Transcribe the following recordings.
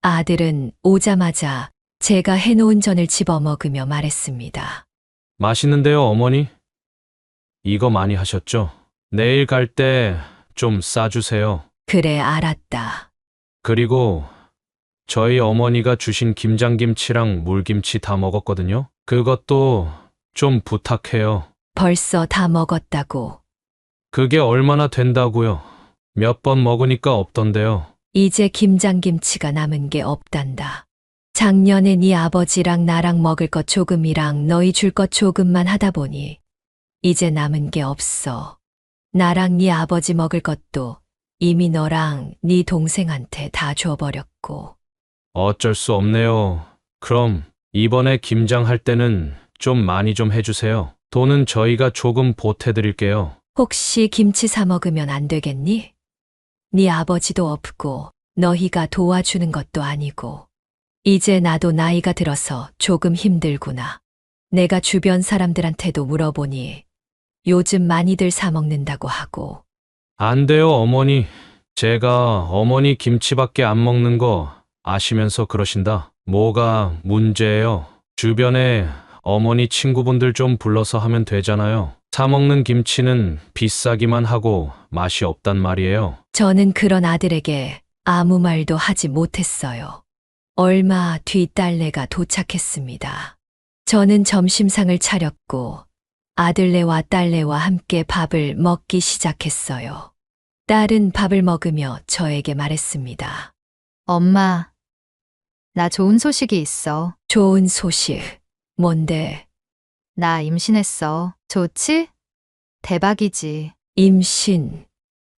아들은 오자마자 제가 해놓은 전을 집어먹으며 말했습니다. 맛있는데요, 어머니? 이거 많이 하셨죠? 내일 갈 때 좀 싸주세요. 그래, 알았다. 그리고 저희 어머니가 주신 김장김치랑 물김치 다 먹었거든요. 그것도 좀 부탁해요. 벌써 다 먹었다고. 그게 얼마나 된다고요? 몇 번 먹으니까 없던데요. 이제 김장김치가 남은 게 없단다. 작년에 네 아버지랑 나랑 먹을 것 조금이랑 너희 줄 것 조금만 하다 보니 이제 남은 게 없어. 나랑 네 아버지 먹을 것도 이미 너랑 네 동생한테 다 줘버렸고. 어쩔 수 없네요. 그럼 이번에 김장할 때는 좀 많이 좀 해주세요. 돈은 저희가 조금 보태드릴게요. 혹시 김치 사 먹으면 안 되겠니? 네 아버지도 없고 너희가 도와주는 것도 아니고. 이제 나도 나이가 들어서 조금 힘들구나. 내가 주변 사람들한테도 물어보니 요즘 많이들 사 먹는다고 하고. 안 돼요, 어머니. 제가 어머니 김치밖에 안 먹는 거 아시면서 그러신다. 뭐가 문제예요? 주변에 어머니 친구분들 좀 불러서 하면 되잖아요. 사 먹는 김치는 비싸기만 하고 맛이 없단 말이에요. 저는 그런 아들에게 아무 말도 하지 못했어요. 얼마 뒤 딸내가 도착했습니다. 저는 점심상을 차렸고 아들네와 딸네와 함께 밥을 먹기 시작했어요. 딸은 밥을 먹으며 저에게 말했습니다. 엄마, 나 좋은 소식이 있어. 좋은 소식. 뭔데? 나 임신했어. 좋지? 대박이지. 임신.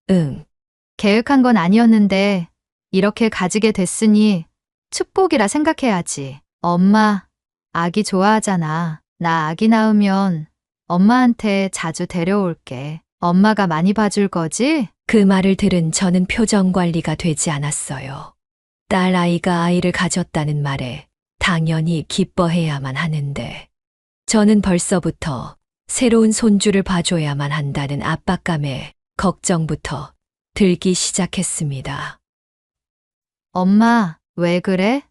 응. 계획한 건 아니었는데 이렇게 가지게 됐으니 축복이라 생각해야지. 엄마, 아기 좋아하잖아. 나 아기 낳으면 엄마한테 자주 데려올게. 엄마가 많이 봐줄 거지? 그 말을 들은 저는 표정 관리가 되지 않았어요. 딸 아이가 아이를 가졌다는 말에 당연히 기뻐해야만 하는데 저는 벌써부터 새로운 손주를 봐줘야만 한다는 압박감에 걱정부터 들기 시작했습니다. 엄마, 왜 그래?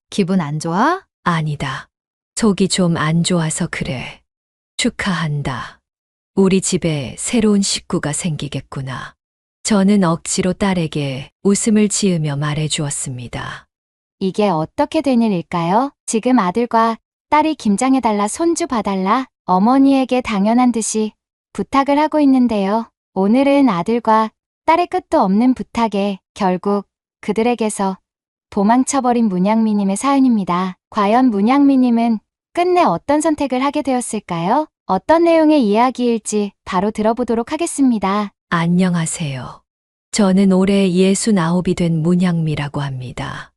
기분 안 좋아? 아니다. 속이 좀 안 좋아서 그래. 축하한다. 우리 집에 새로운 식구가 생기겠구나. 저는 억지로 딸에게 웃음을 지으며 말해 주었습니다. 이게 어떻게 된 일일까요? 지금 아들과 딸이 김장해달라 손주 봐달라 어머니에게 당연한 듯이 부탁을 하고 있는데요. 오늘은 아들과 딸의 끝도 없는 부탁에 결국 그들에게서 도망쳐버린 문양미님의 사연입니다. 과연 문양미님은 끝내 어떤 선택을 하게 되었을까요? 어떤 내용의 이야기일지 바로 들어보도록 하겠습니다. 안녕하세요. 저는 올해 69이 된 문향미라고 합니다.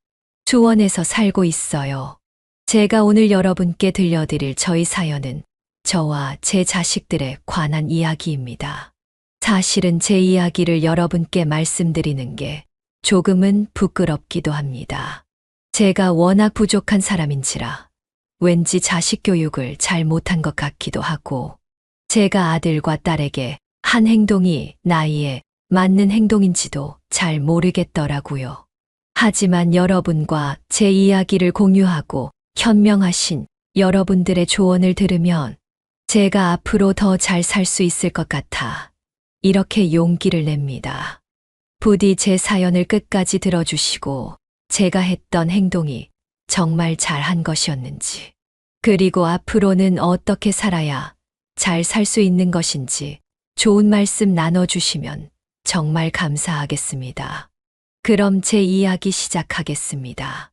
수원에서 살고 있어요. 제가 오늘 여러분께 들려드릴 저희 사연은 저와 제 자식들에 관한 이야기입니다. 사실은 제 이야기를 여러분께 말씀드리는 게 조금은 부끄럽기도 합니다. 제가 워낙 부족한 사람인지라 왠지 자식 교육을 잘 못한 것 같기도 하고 제가 아들과 딸에게 한 행동이 나이에 맞는 행동인지도 잘 모르겠더라고요. 하지만 여러분과 제 이야기를 공유하고 현명하신 여러분들의 조언을 들으면 제가 앞으로 더 잘 살 수 있을 것 같아 이렇게 용기를 냅니다. 부디 제 사연을 끝까지 들어주시고 제가 했던 행동이 정말 잘한 것이었는지, 그리고 앞으로는 어떻게 살아야 잘 살 수 있는 것인지 좋은 말씀 나눠주시면 정말 감사하겠습니다. 그럼 제 이야기 시작하겠습니다.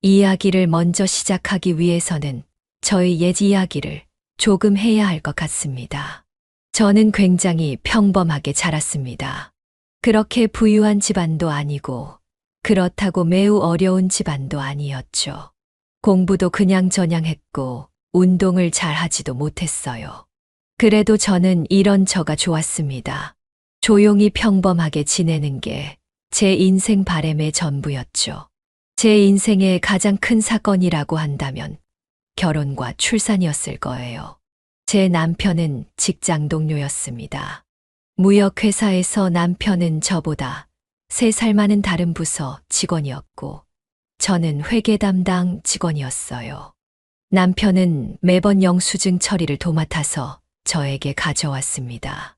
이야기를 먼저 시작하기 위해서는 저의 옛 이야기를 조금 해야 할 것 같습니다. 저는 굉장히 평범하게 자랐습니다. 그렇게 부유한 집안도 아니고 그렇다고 매우 어려운 집안도 아니었죠. 공부도 그냥저냥 했고 운동을 잘 하지도 못했어요. 그래도 저는 이런저가 좋았습니다. 조용히 평범하게 지내는 게 제 인생 바램의 전부였죠. 제 인생의 가장 큰 사건이라고 한다면 결혼과 출산이었을 거예요. 제 남편은 직장 동료였습니다. 무역회사에서 남편은 저보다 3살 많은 다른 부서 직원이었고 저는 회계 담당 직원이었어요. 남편은 매번 영수증 처리를 도맡아서 저에게 가져왔습니다.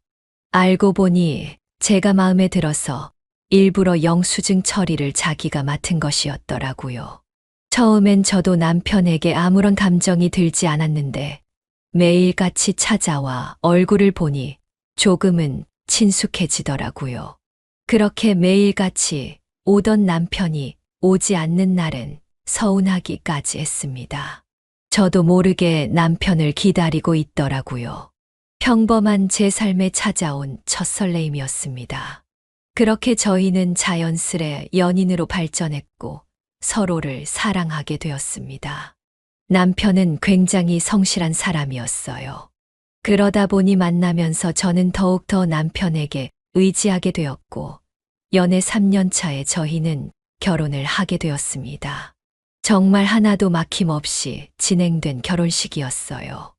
알고 보니 제가 마음에 들어서 일부러 영수증 처리를 자기가 맡은 것이었더라고요. 처음엔 저도 남편에게 아무런 감정이 들지 않았는데 매일같이 찾아와 얼굴을 보니 조금은 친숙해지더라고요. 그렇게 매일같이 오던 남편이 오지 않는 날은 서운하기까지 했습니다. 저도 모르게 남편을 기다리고 있더라고요. 평범한 제 삶에 찾아온 첫 설레임이었습니다. 그렇게 저희는 자연스레 연인으로 발전했고 서로를 사랑하게 되었습니다. 남편은 굉장히 성실한 사람이었어요. 그러다 보니 만나면서 저는 더욱더 남편에게 의지하게 되었고 연애 3년 차에 저희는 결혼을 하게 되었습니다. 정말 하나도 막힘없이 진행된 결혼식이었어요.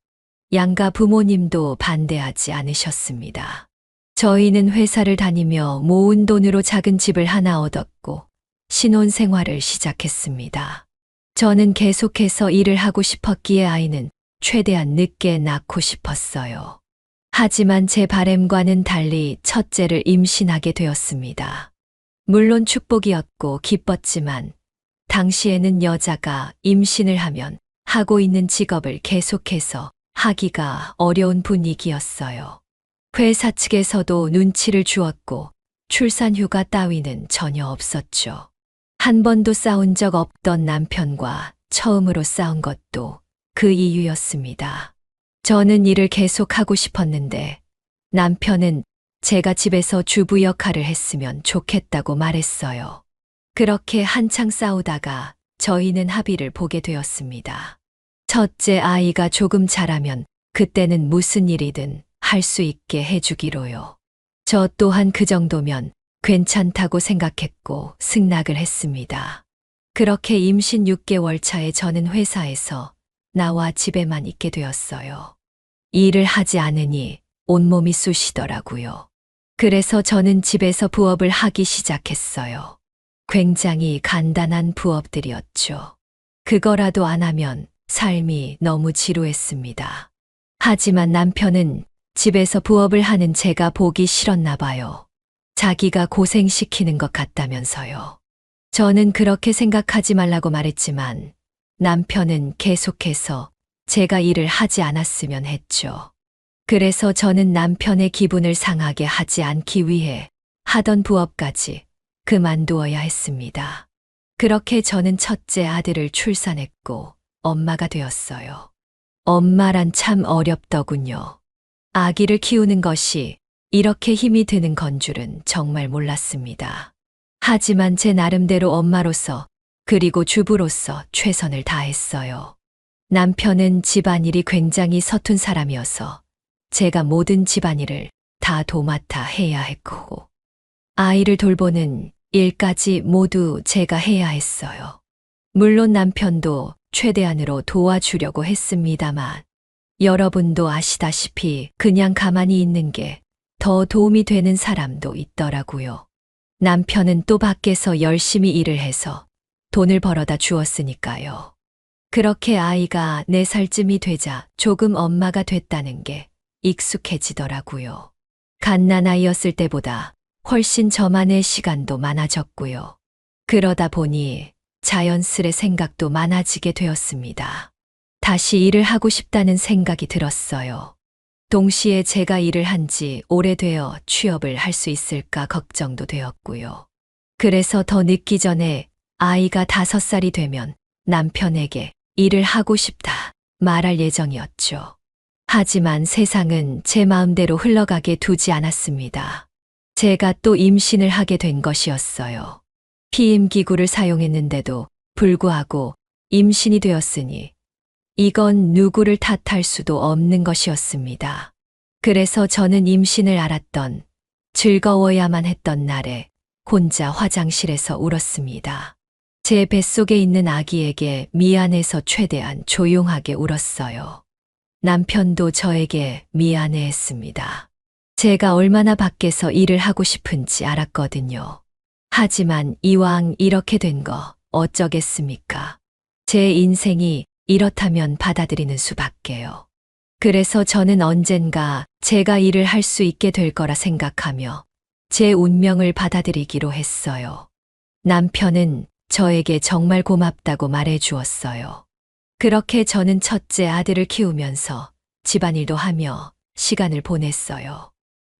양가 부모님도 반대하지 않으셨습니다. 저희는 회사를 다니며 모은 돈으로 작은 집을 하나 얻었고 신혼 생활을 시작했습니다. 저는 계속해서 일을 하고 싶었기에 아이는 최대한 늦게 낳고 싶었어요. 하지만 제 바람과는 달리 첫째를 임신하게 되었습니다. 물론 축복이었고 기뻤지만 당시에는 여자가 임신을 하면 하고 있는 직업을 계속해서 하기가 어려운 분위기였어요. 회사 측에서도 눈치를 주었고 출산 휴가 따위는 전혀 없었죠. 한 번도 싸운 적 없던 남편과 처음으로 싸운 것도 그 이유였습니다. 저는 일을 계속하고 싶었는데 남편은 제가 집에서 주부 역할을 했으면 좋겠다고 말했어요. 그렇게 한창 싸우다가 저희는 합의를 보게 되었습니다. 첫째 아이가 조금 자라면 그때는 무슨 일이든 할 수 있게 해주기로요. 저 또한 그 정도면 괜찮다고 생각했고 승낙을 했습니다. 그렇게 임신 6개월 차에 저는 회사에서 나와 집에만 있게 되었어요. 일을 하지 않으니 온몸이 쑤시더라고요. 그래서 저는 집에서 부업을 하기 시작했어요. 굉장히 간단한 부업들이었죠. 그거라도 안 하면 삶이 너무 지루했습니다. 하지만 남편은 집에서 부업을 하는 제가 보기 싫었나 봐요. 자기가 고생시키는 것 같다면서요. 저는 그렇게 생각하지 말라고 말했지만 남편은 계속해서 제가 일을 하지 않았으면 했죠. 그래서 저는 남편의 기분을 상하게 하지 않기 위해 하던 부업까지 그만두어야 했습니다. 그렇게 저는 첫째 아들을 출산했고 엄마가 되었어요. 엄마란 참 어렵더군요. 아기를 키우는 것이 이렇게 힘이 드는 건 줄은 정말 몰랐습니다. 하지만 제 나름대로 엄마로서 그리고 주부로서 최선을 다했어요. 남편은 집안일이 굉장히 서툰 사람이어서 제가 모든 집안일을 다 도맡아 해야 했고 아이를 돌보는 일까지 모두 제가 해야 했어요. 물론 남편도 최대한으로 도와주려고 했습니다만 여러분도 아시다시피 그냥 가만히 있는 게 더 도움이 되는 사람도 있더라고요. 남편은 또 밖에서 열심히 일을 해서 돈을 벌어다 주었으니까요. 그렇게 아이가 4살쯤이 되자 조금 엄마가 됐다는 게 익숙해지더라고요. 갓난아이였을 때보다 훨씬 저만의 시간도 많아졌고요. 그러다 보니 자연스레 생각도 많아지게 되었습니다. 다시 일을 하고 싶다는 생각이 들었어요. 동시에 제가 일을 한 지 오래되어 취업을 할 수 있을까 걱정도 되었고요. 그래서 더 늦기 전에 아이가 5살이 되면 남편에게 일을 하고 싶다 말할 예정이었죠. 하지만 세상은 제 마음대로 흘러가게 두지 않았습니다. 제가 또 임신을 하게 된 것이었어요. 피임기구를 사용했는데도 불구하고 임신이 되었으니 이건 누구를 탓할 수도 없는 것이었습니다. 그래서 저는 임신을 알았던 즐거워야만 했던 날에 혼자 화장실에서 울었습니다. 제 뱃속에 있는 아기에게 미안해서 최대한 조용하게 울었어요. 남편도 저에게 미안해했습니다. 제가 얼마나 밖에서 일을 하고 싶은지 알았거든요. 하지만 이왕 이렇게 된 거 어쩌겠습니까? 제 인생이 이렇다면 받아들이는 수밖에요. 그래서 저는 언젠가 제가 일을 할 수 있게 될 거라 생각하며 제 운명을 받아들이기로 했어요. 남편은 저에게 정말 고맙다고 말해 주었어요. 그렇게 저는 첫째 아들을 키우면서 집안일도 하며 시간을 보냈어요.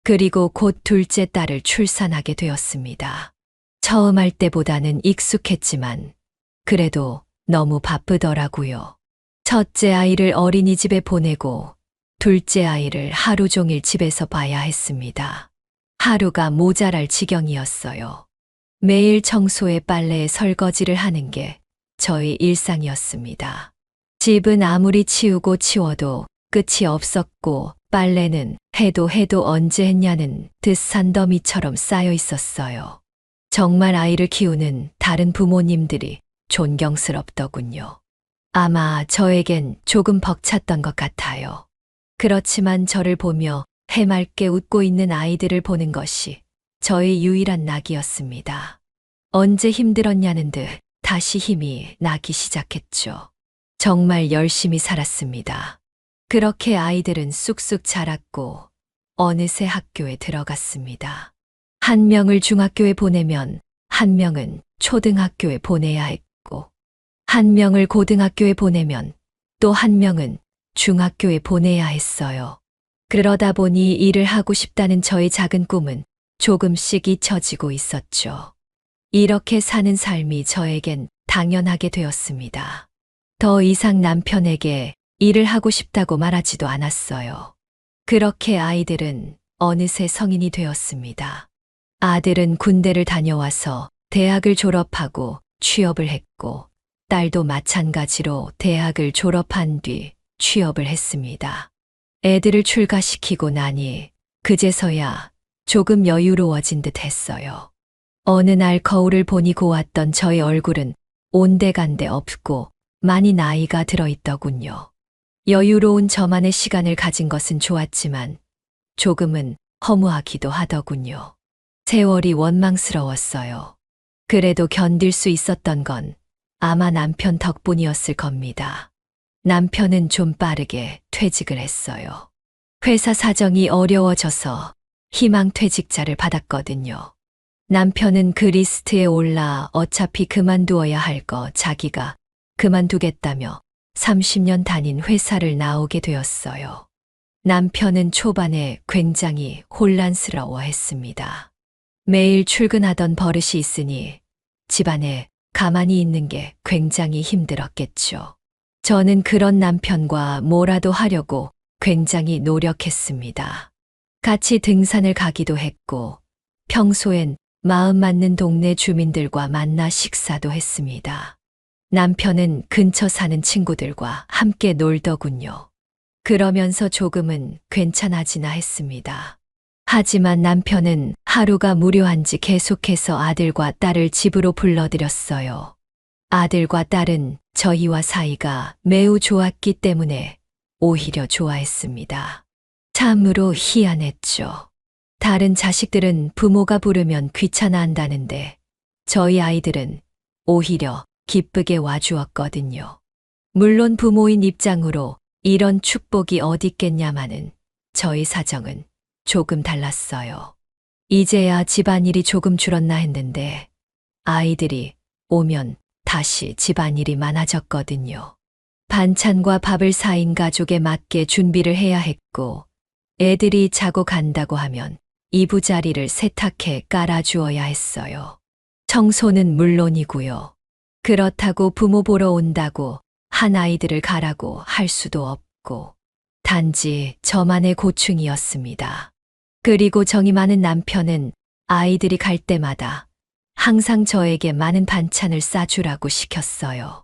그리고 곧 둘째 딸을 출산하게 되었습니다. 처음 할 때보다는 익숙했지만 그래도 너무 바쁘더라고요. 첫째 아이를 어린이집에 보내고 둘째 아이를 하루 종일 집에서 봐야 했습니다. 하루가 모자랄 지경이었어요. 매일 청소에 빨래에 설거지를 하는 게 저의 일상이었습니다. 집은 아무리 치우고 치워도 끝이 없었고 빨래는 해도 언제 했냐는 듯 산더미처럼 쌓여 있었어요. 정말 아이를 키우는 다른 부모님들이 존경스럽더군요. 아마 저에겐 조금 벅찼던 것 같아요. 그렇지만 저를 보며 해맑게 웃고 있는 아이들을 보는 것이 저의 유일한 낙이었습니다. 언제 힘들었냐는 듯 다시 힘이 나기 시작했죠. 정말 열심히 살았습니다. 그렇게 아이들은 쑥쑥 자랐고 어느새 학교에 들어갔습니다. 한 명을 중학교에 보내면 한 명은 초등학교에 보내야 했고 한 명을 고등학교에 보내면 또 한 명은 중학교에 보내야 했어요. 그러다 보니 일을 하고 싶다는 저의 작은 꿈은 조금씩 잊혀지고 있었죠. 이렇게 사는 삶이 저에겐 당연하게 되었습니다. 더 이상 남편에게 일을 하고 싶다고 말하지도 않았어요. 그렇게 아이들은 어느새 성인이 되었습니다. 아들은 군대를 다녀와서 대학을 졸업하고 취업을 했고, 딸도 마찬가지로 대학을 졸업한 뒤 취업을 했습니다. 애들을 출가시키고 나니 그제서야 조금 여유로워진 듯 했어요. 어느 날 거울을 보니 고왔던 저의 얼굴은 온데간데 없고 많이 나이가 들어있더군요. 여유로운 저만의 시간을 가진 것은 좋았지만 조금은 허무하기도 하더군요. 세월이 원망스러웠어요. 그래도 견딜 수 있었던 건 아마 남편 덕분이었을 겁니다. 남편은 좀 빠르게 퇴직을 했어요. 회사 사정이 어려워져서 희망퇴직자를 받았거든요. 남편은 그 리스트에 올라 어차피 그만두어야 할 거 자기가 그만두겠다며 30년 다닌 회사를 나오게 되었어요. 남편은 초반에 굉장히 혼란스러워 했습니다. 매일 출근하던 버릇이 있으니 집안에 가만히 있는 게 굉장히 힘들었겠죠. 저는 그런 남편과 뭐라도 하려고 굉장히 노력했습니다. 같이 등산을 가기도 했고, 평소엔 마음 맞는 동네 주민들과 만나 식사도 했습니다. 남편은 근처 사는 친구들과 함께 놀더군요. 그러면서 조금은 괜찮아지나 했습니다. 하지만 남편은 하루가 무료한지 계속해서 아들과 딸을 집으로 불러들였어요. 아들과 딸은 저희와 사이가 매우 좋았기 때문에 오히려 좋아했습니다. 참으로 희한했죠. 다른 자식들은 부모가 부르면 귀찮아한다는데 저희 아이들은 오히려 기쁘게 와주었거든요. 물론 부모인 입장으로 이런 축복이 어딨겠냐마는 저희 사정은 조금 달랐어요. 이제야 집안일이 조금 줄었나 했는데 아이들이 오면 다시 집안일이 많아졌거든요. 반찬과 밥을 4인 가족에 맞게 준비를 해야 했고, 애들이 자고 간다고 하면 이부자리를 세탁해 깔아주어야 했어요. 청소는 물론이고요. 그렇다고 부모 보러 온다고 한 아이들을 가라고 할 수도 없고, 단지 저만의 고충이었습니다. 그리고 정이 많은 남편은 아이들이 갈 때마다 항상 저에게 많은 반찬을 싸주라고 시켰어요.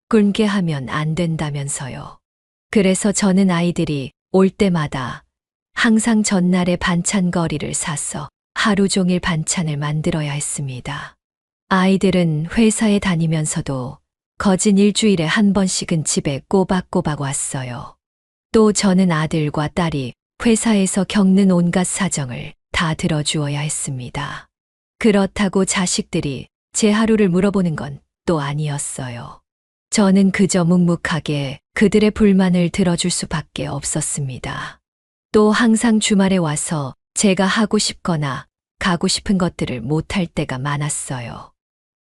굶게 하면 안 된다면서요. 그래서 저는 아이들이 올 때마다 항상 전날에 반찬거리를 사서 하루 종일 반찬을 만들어야 했습니다. 아이들은 회사에 다니면서도 거진 일주일에 한 번씩은 집에 꼬박꼬박 왔어요. 또 저는 아들과 딸이 회사에서 겪는 온갖 사정을 다 들어주어야 했습니다. 그렇다고 자식들이 제 하루를 물어보는 건 것도 아니었어요. 저는 그저 묵묵하게 그들의 불만을 들어줄 수밖에 없었습니다. 또 항상 주말에 와서 제가 하고 싶거나 가고 싶은 것들을 못할 때가 많았어요.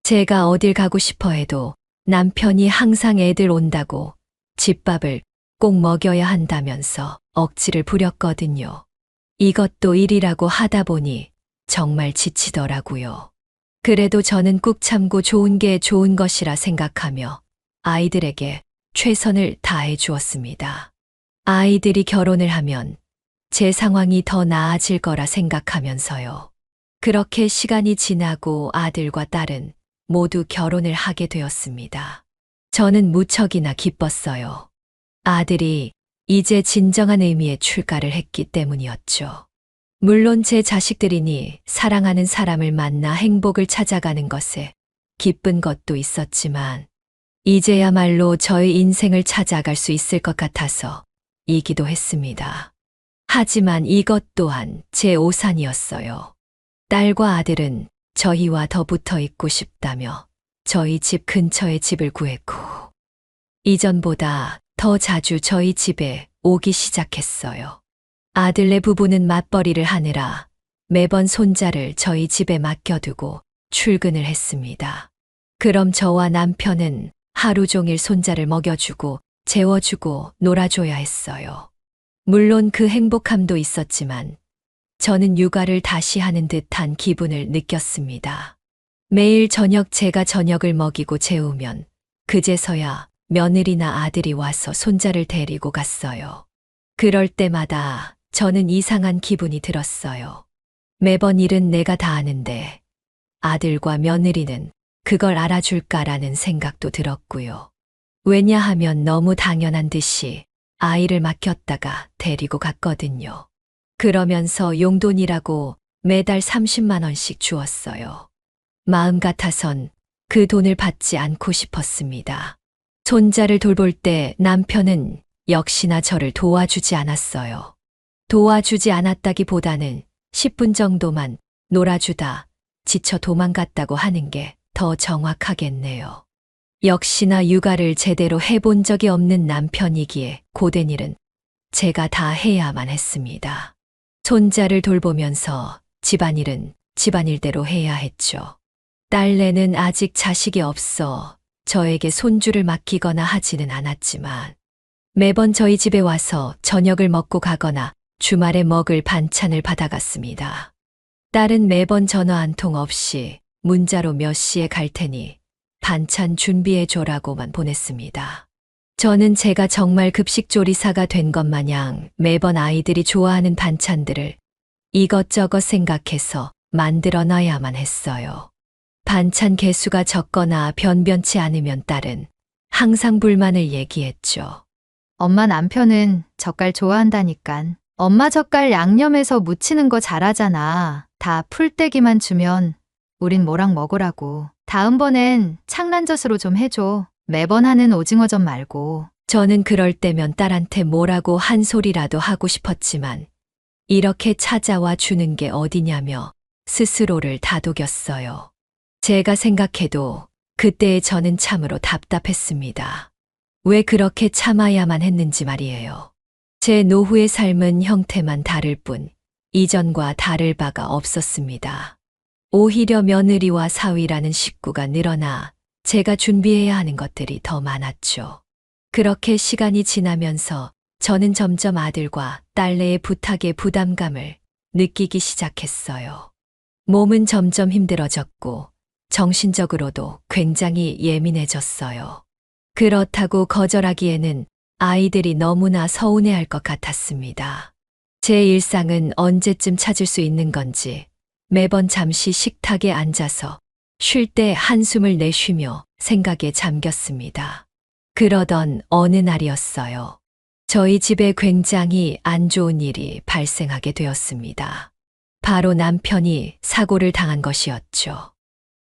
제가 어딜 가고 싶어 해도 남편이 항상 애들 온다고 집밥을 꼭 먹여야 한다면서 억지를 부렸거든요. 이것도 일이라고 하다 보니 정말 지치더라고요. 그래도 저는 꾹 참고 좋은 게 좋은 것이라 생각하며 아이들에게 최선을 다해 주었습니다. 아이들이 결혼을 하면 제 상황이 더 나아질 거라 생각하면서요. 그렇게 시간이 지나고 아들과 딸은 모두 결혼을 하게 되었습니다. 저는 무척이나 기뻤어요. 아들이 이제 진정한 의미의 출가를 했기 때문이었죠. 물론 제 자식들이니 사랑하는 사람을 만나 행복을 찾아가는 것에 기쁜 것도 있었지만 이제야말로 저의 인생을 찾아갈 수 있을 것 같아서 이기도 했습니다. 하지만 이것 또한 제 오산이었어요. 딸과 아들은 저희와 더 붙어 있고 싶다며 저희 집 근처에 집을 구했고 이전보다 더 자주 저희 집에 오기 시작했어요. 아들네 부부는 맞벌이를 하느라 매번 손자를 저희 집에 맡겨두고 출근을 했습니다. 그럼 저와 남편은 하루 종일 손자를 먹여주고 재워주고 놀아줘야 했어요. 물론 그 행복함도 있었지만 저는 육아를 다시 하는 듯한 기분을 느꼈습니다. 매일 저녁 제가 저녁을 먹이고 재우면 그제서야 며느리나 아들이 와서 손자를 데리고 갔어요. 그럴 때마다 저는 이상한 기분이 들었어요. 매번 일은 내가 다 하는데 아들과 며느리는 그걸 알아줄까라는 생각도 들었고요. 왜냐하면 너무 당연한 듯이 아이를 맡겼다가 데리고 갔거든요. 그러면서 용돈이라고 매달 30만 원씩 주었어요. 마음 같아선 그 돈을 받지 않고 싶었습니다. 손자를 돌볼 때 남편은 역시나 저를 도와주지 않았어요. 도와주지 않았다기보다는 10분 정도만 놀아주다 지쳐 도망갔다고 하는 게 더 정확하겠네요. 역시나 육아를 제대로 해본 적이 없는 남편이기에 고된 일은 제가 다 해야만 했습니다. 손자를 돌보면서 집안일은 집안일대로 해야 했죠. 딸내는 아직 자식이 없어 저에게 손주를 맡기거나 하지는 않았지만 매번 저희 집에 와서 저녁을 먹고 가거나 주말에 먹을 반찬을 받아갔습니다. 딸은 매번 전화 한 통 없이 문자로 몇 시에 갈 테니 반찬 준비해줘라고만 보냈습니다. 저는 제가 정말 급식조리사가 된 것 마냥 매번 아이들이 좋아하는 반찬들을 이것저것 생각해서 만들어 놔야만 했어요. 반찬 개수가 적거나 변변치 않으면 딸은 항상 불만을 얘기했죠. 엄마 남편은 젓갈 좋아한다니깐. 엄마 젓갈 양념해서 무치는 거 잘하잖아. 다 풀떼기만 주면 우린 뭐랑 먹으라고. 다음번엔 창란젓으로 좀 해줘. 매번 하는 오징어젓 말고. 저는 그럴 때면 딸한테 뭐라고 한 소리라도 하고 싶었지만 이렇게 찾아와 주는 게 어디냐며 스스로를 다독였어요. 제가 생각해도 그때의 저는 참으로 답답했습니다. 왜 그렇게 참아야만 했는지 말이에요. 제 노후의 삶은 형태만 다를 뿐 이전과 다를 바가 없었습니다. 오히려 며느리와 사위라는 식구가 늘어나 제가 준비해야 하는 것들이 더 많았죠. 그렇게 시간이 지나면서 저는 점점 아들과 딸내의 부탁에 부담감을 느끼기 시작했어요. 몸은 점점 힘들어졌고 정신적으로도 굉장히 예민해졌어요. 그렇다고 거절하기에는 아이들이 너무나 서운해할 것 같았습니다. 제 일상은 언제쯤 찾을 수 있는 건지 매번 잠시 식탁에 앉아서 쉴 때 한숨을 내쉬며 생각에 잠겼습니다. 그러던 어느 날이었어요. 저희 집에 굉장히 안 좋은 일이 발생하게 되었습니다. 바로 남편이 사고를 당한 것이었죠.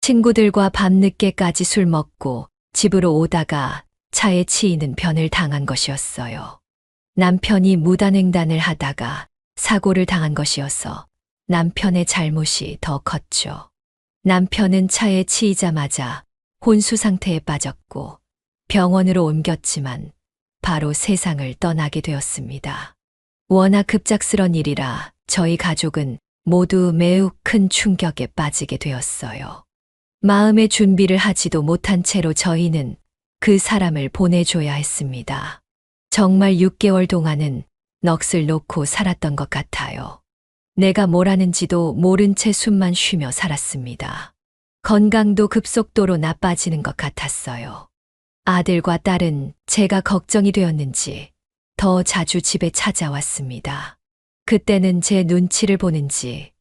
친구들과 밤늦게까지 술 먹고 집으로 오다가 차에 치이는 변을 당한 것이었어요. 남편이 무단횡단을 하다가 사고를 당한 것이어서 남편의 잘못이 더 컸죠. 남편은 차에 치이자마자 혼수 상태에 빠졌고 병원으로 옮겼지만 바로 세상을 떠나게 되었습니다. 워낙 급작스런 일이라 저희 가족은 모두 매우 큰 충격에 빠지게 되었어요. 마음의 준비를 하지도 못한 채로 저희는 그 사람을 보내줘야 했습니다. 정말 6개월 동안은 넋을 놓고 살았던 것 같아요. 내가 뭘 하는지도 모른 채 숨만 쉬며 살았습니다. 건강도 급속도로 나빠지는 것 같았어요. 아들과 딸은 제가 걱정이 되었는지 더 자주 집에 찾아왔습니다. 그때는 제 눈치를 보는지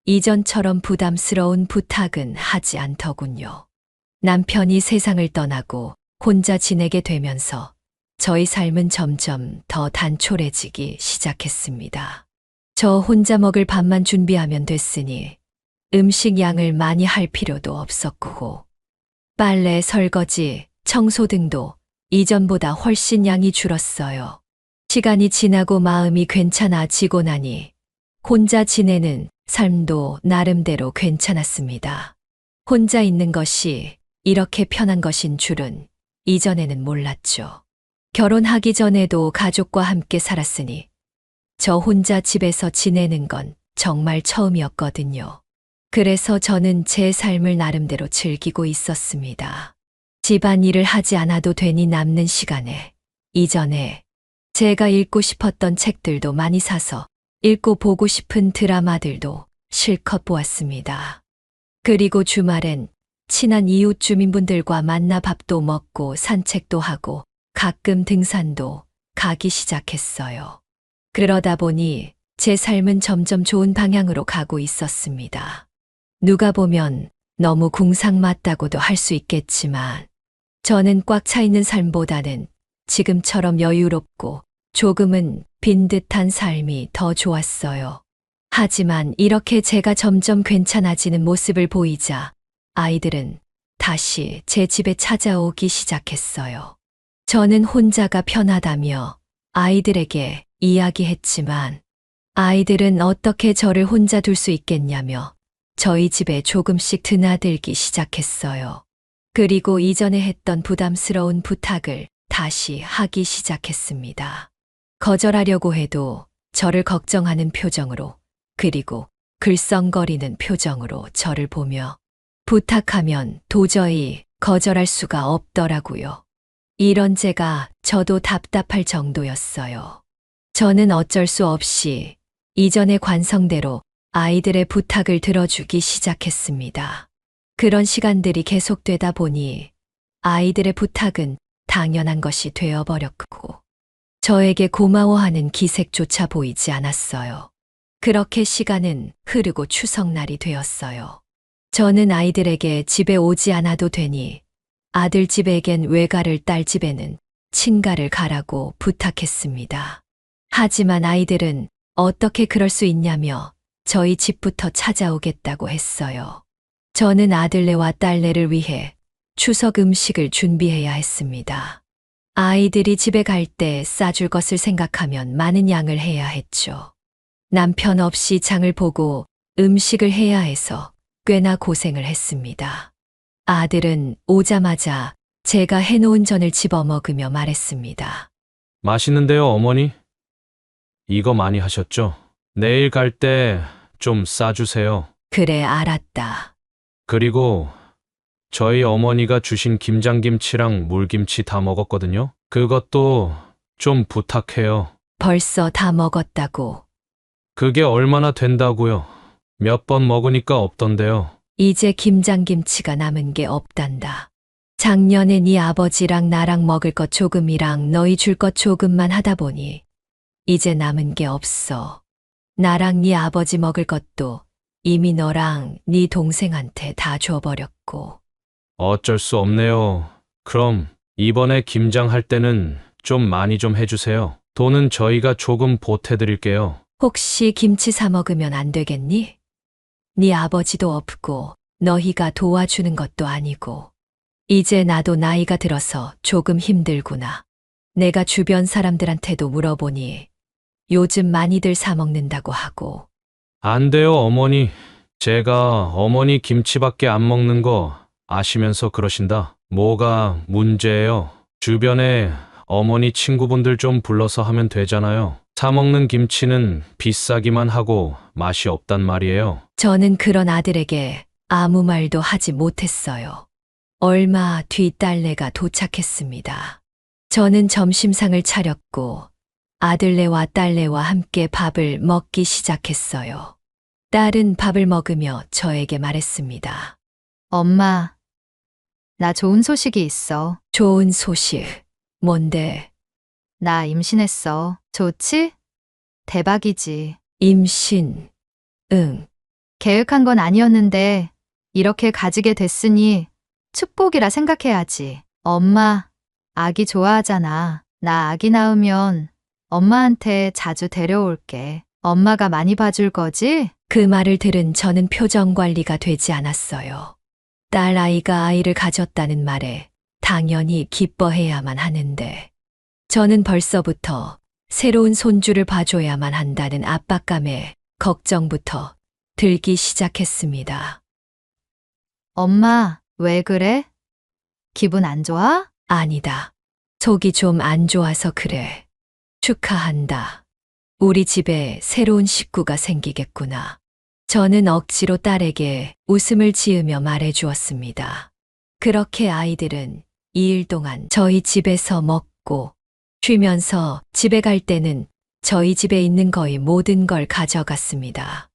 이전처럼 부담스러운 부탁은 하지 않더군요. 남편이 세상을 떠나고 혼자 지내게 되면서 저희 삶은 점점 더 단촐해지기 시작했습니다. 저 혼자 먹을 밥만 준비하면 됐으니 음식 양을 많이 할 필요도 없었고 빨래, 설거지, 청소 등도 이전보다 훨씬 양이 줄었어요. 시간이 지나고 마음이 괜찮아지고 나니 혼자 지내는 삶도 나름대로 괜찮았습니다. 혼자 있는 것이 이렇게 편한 것인 줄은 이전에는 몰랐죠. 결혼하기 전에도 가족과 함께 살았으니 저 혼자 집에서 지내는 건 정말 처음이었거든요. 그래서 저는 제 삶을 나름대로 즐기고 있었습니다. 집안일을 하지 않아도 되니 남는 시간에 이전에 제가 읽고 싶었던 책들도 많이 사서 읽고 보고 싶은 드라마들도 실컷 보았습니다. 그리고 주말엔 친한 이웃 주민분들과 만나 밥도 먹고 산책도 하고 가끔 등산도 가기 시작했어요. 그러다 보니 제 삶은 점점 좋은 방향으로 가고 있었습니다. 누가 보면 너무 궁상맞다고도 할 수 있겠지만 저는 꽉 차 있는 삶보다는 지금처럼 여유롭고 조금은 빈 듯한 삶이 더 좋았어요. 하지만 이렇게 제가 점점 괜찮아지는 모습을 보이자 아이들은 다시 제 집에 찾아오기 시작했어요. 저는 혼자가 편하다며 아이들에게 이야기했지만 아이들은 어떻게 저를 혼자 둘 수 있겠냐며 저희 집에 조금씩 드나들기 시작했어요. 그리고 이전에 했던 부담스러운 부탁을 다시 하기 시작했습니다. 거절하려고 해도 저를 걱정하는 표정으로 그리고 글썽거리는 표정으로 저를 보며 부탁하면 도저히 거절할 수가 없더라고요. 이런 제가 저도 답답할 정도였어요. 저는 어쩔 수 없이 이전의 관성대로 아이들의 부탁을 들어주기 시작했습니다. 그런 시간들이 계속되다 보니 아이들의 부탁은 당연한 것이 되어버렸고 저에게 고마워하는 기색조차 보이지 않았어요. 그렇게 시간은 흐르고 추석날이 되었어요. 저는 아이들에게 집에 오지 않아도 되니 아들 집에겐 외가를, 딸 집에는 친가를 가라고 부탁했습니다. 하지만 아이들은 어떻게 그럴 수 있냐며 저희 집부터 찾아오겠다고 했어요. 저는 아들네와 딸네를 위해 추석 음식을 준비해야 했습니다. 아이들이 집에 갈 때 싸줄 것을 생각하면 많은 양을 해야 했죠. 남편 없이 장을 보고 음식을 해야 해서 꽤나 고생을 했습니다. 아들은 오자마자 제가 해놓은 전을 집어먹으며 말했습니다. 맛있는데요, 어머니? 이거 많이 하셨죠? 내일 갈 때 좀 싸주세요. 그래, 알았다. 그리고 저희 어머니가 주신 김장김치랑 물김치 다 먹었거든요. 그것도 좀 부탁해요. 벌써 다 먹었다고. 그게 얼마나 된다고요? 몇 번 먹으니까 없던데요. 이제 김장김치가 남은 게 없단다. 작년에 네 아버지랑 나랑 먹을 것 조금이랑 너희 줄 것 조금만 하다 보니 이제 남은 게 없어. 나랑 네 아버지 먹을 것도 이미 너랑 네 동생한테 다 줘버렸고. 어쩔 수 없네요. 그럼 이번에 김장할 때는 좀 많이 좀 해주세요. 돈은 저희가 조금 보태드릴게요. 혹시 김치 사 먹으면 안 되겠니? 네 아버지도 없고 너희가 도와주는 것도 아니고. 이제 나도 나이가 들어서 조금 힘들구나. 내가 주변 사람들한테도 물어보니 요즘 많이들 사 먹는다고 하고. 안 돼요, 어머니. 제가 어머니 김치밖에 안 먹는 거 아시면서 그러신다. 뭐가 문제예요? 주변에 어머니 친구분들 좀 불러서 하면 되잖아요. 사 먹는 김치는 비싸기만 하고 맛이 없단 말이에요. 저는 그런 아들에게 아무 말도 하지 못했어요. 얼마 뒤 딸내가 도착했습니다. 저는 점심상을 차렸고 아들네와 딸내와 함께 밥을 먹기 시작했어요. 딸은 밥을 먹으며 저에게 말했습니다. 엄마, 나 좋은 소식이 있어. 좋은 소식. 뭔데? 나 임신했어. 좋지? 대박이지. 임신. 응. 계획한 건 아니었는데 이렇게 가지게 됐으니 축복이라 생각해야지. 엄마, 아기 좋아하잖아. 나 아기 낳으면 엄마한테 자주 데려올게. 엄마가 많이 봐줄 거지? 그 말을 들은 저는 표정 관리가 되지 않았어요. 딸 아이가 아이를 가졌다는 말에 당연히 기뻐해야만 하는데 저는 벌써부터 새로운 손주를 봐줘야만 한다는 압박감에 걱정부터 들기 시작했습니다. 엄마, 왜 그래? 기분 안 좋아? 아니다. 속이 좀 안 좋아서 그래. 축하한다. 우리 집에 새로운 식구가 생기겠구나. 저는 억지로 딸에게 웃음을 지으며 말해 주었습니다. 그렇게 아이들은 2일 동안 저희 집에서 먹고 쉬면서 집에 갈 때는 저희 집에 있는 거의 모든 걸 가져갔습니다.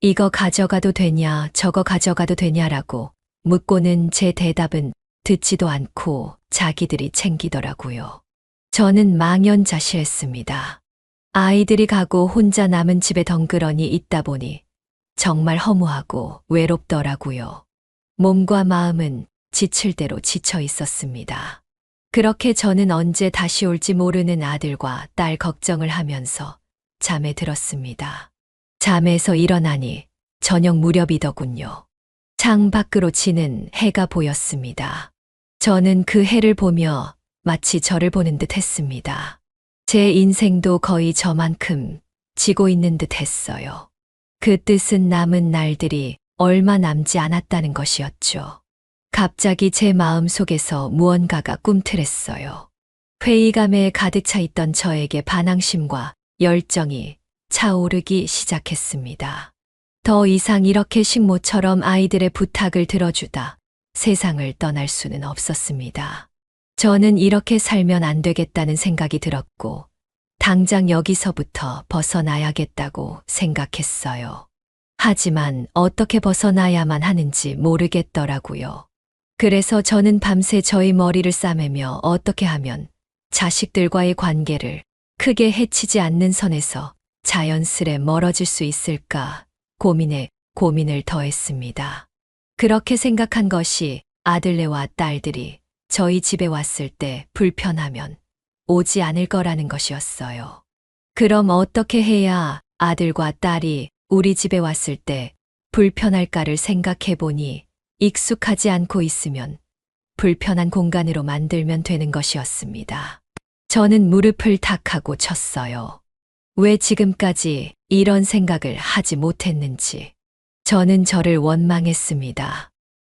이거 가져가도 되냐, 저거 가져가도 되냐라고 묻고는 제 대답은 듣지도 않고 자기들이 챙기더라고요. 저는 망연자실했습니다. 아이들이 가고 혼자 남은 집에 덩그러니 있다 보니 정말 허무하고 외롭더라고요. 몸과 마음은 지칠 대로 지쳐 있었습니다. 그렇게 저는 언제 다시 올지 모르는 아들과 딸 걱정을 하면서 잠에 들었습니다. 잠에서 일어나니 저녁 무렵이더군요. 창 밖으로 지는 해가 보였습니다. 저는 그 해를 보며 마치 저를 보는 듯 했습니다. 제 인생도 거의 저만큼 지고 있는 듯 했어요. 그 뜻은 남은 날들이 얼마 남지 않았다는 것이었죠. 갑자기 제 마음 속에서 무언가가 꿈틀했어요. 회의감에 가득 차 있던 저에게 반항심과 열정이 차오르기 시작했습니다. 더 이상 이렇게 식모처럼 아이들의 부탁을 들어주다 세상을 떠날 수는 없었습니다. 저는 이렇게 살면 안 되겠다는 생각이 들었고, 당장 여기서부터 벗어나야겠다고 생각했어요. 하지만 어떻게 벗어나야만 하는지 모르겠더라고요. 그래서 저는 밤새 저희 머리를 싸매며 어떻게 하면 자식들과의 관계를 크게 해치지 않는 선에서 자연스레 멀어질 수 있을까 고민에 고민을 더했습니다. 그렇게 생각한 것이 아들네와 딸들이 저희 집에 왔을 때 불편하면 오지 않을 거라는 것이었어요. 그럼 어떻게 해야 아들과 딸이 우리 집에 왔을 때 불편할까를 생각해 보니 익숙하지 않고 있으면 불편한 공간으로 만들면 되는 것이었습니다. 저는 무릎을 탁하고 쳤어요. 왜 지금까지 이런 생각을 하지 못했는지. 저는 저를 원망했습니다.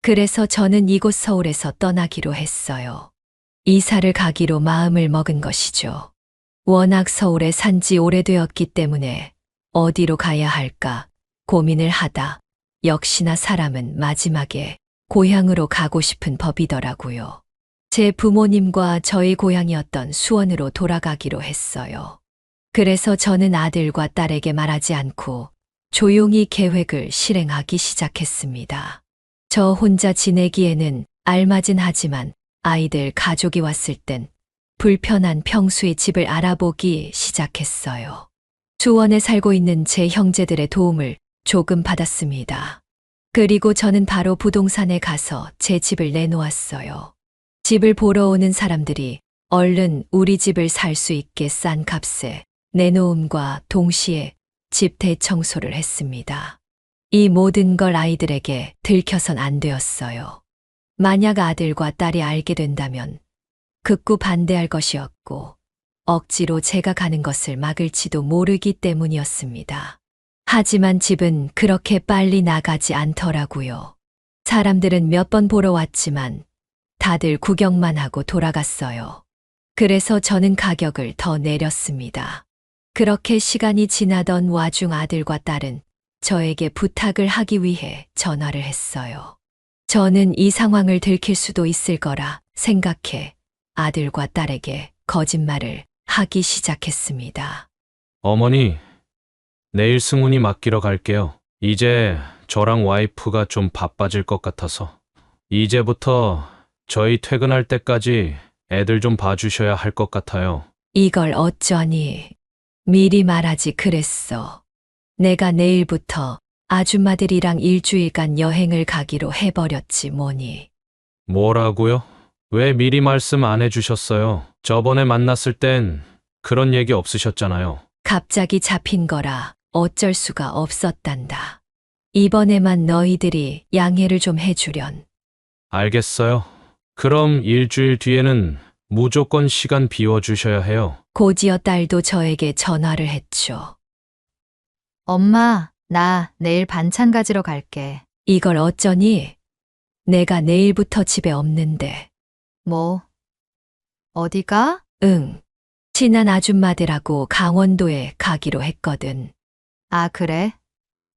그래서 저는 이곳 서울에서 떠나기로 했어요. 이사를 가기로 마음을 먹은 것이죠. 워낙 서울에 산 지 오래되었기 때문에 어디로 가야 할까 고민을 하다 역시나 사람은 마지막에 고향으로 가고 싶은 법이더라고요. 제 부모님과 저희 고향이었던 수원으로 돌아가기로 했어요. 그래서 저는 아들과 딸에게 말하지 않고 조용히 계획을 실행하기 시작했습니다. 저 혼자 지내기에는 알맞은 하지만 아이들 가족이 왔을 땐 불편한 평수의 집을 알아보기 시작했어요. 수원에 살고 있는 제 형제들의 도움을 조금 받았습니다. 그리고 저는 바로 부동산에 가서 제 집을 내놓았어요. 집을 보러 오는 사람들이 얼른 우리 집을 살 수 있게 싼 값에 내놓음과 동시에 집 대청소를 했습니다. 이 모든 걸 아이들에게 들켜선 안 되었어요. 만약 아들과 딸이 알게 된다면 극구 반대할 것이었고 억지로 제가 가는 것을 막을지도 모르기 때문이었습니다. 하지만 집은 그렇게 빨리 나가지 않더라고요. 사람들은 몇 번 보러 왔지만 다들 구경만 하고 돌아갔어요. 그래서 저는 가격을 더 내렸습니다. 그렇게 시간이 지나던 와중 아들과 딸은 저에게 부탁을 하기 위해 전화를 했어요. 저는 이 상황을 들킬 수도 있을 거라 생각해 아들과 딸에게 거짓말을 하기 시작했습니다. 어머니, 내일 승훈이 맡기러 갈게요. 이제 저랑 와이프가 좀 바빠질 것 같아서. 이제부터 저희 퇴근할 때까지 애들 좀 봐주셔야 할 것 같아요. 이걸 어쩌니? 미리 말하지 그랬어. 내가 내일부터 아줌마들이랑 일주일간 여행을 가기로 해버렸지 뭐니. 뭐라고요? 왜 미리 말씀 안 해주셨어요? 저번에 만났을 땐 그런 얘기 없으셨잖아요. 갑자기 잡힌 거라 어쩔 수가 없었단다. 이번에만 너희들이 양해를 좀 해주련. 알겠어요. 그럼 일주일 뒤에는 무조건 시간 비워주셔야 해요. 고지어 딸도 저에게 전화를 했죠. 엄마, 나 내일 반찬 가지러 갈게. 이걸 어쩌니? 내가 내일부터 집에 없는데. 뭐? 어디가? 응. 친한 아줌마들하고 강원도에 가기로 했거든. 아, 그래?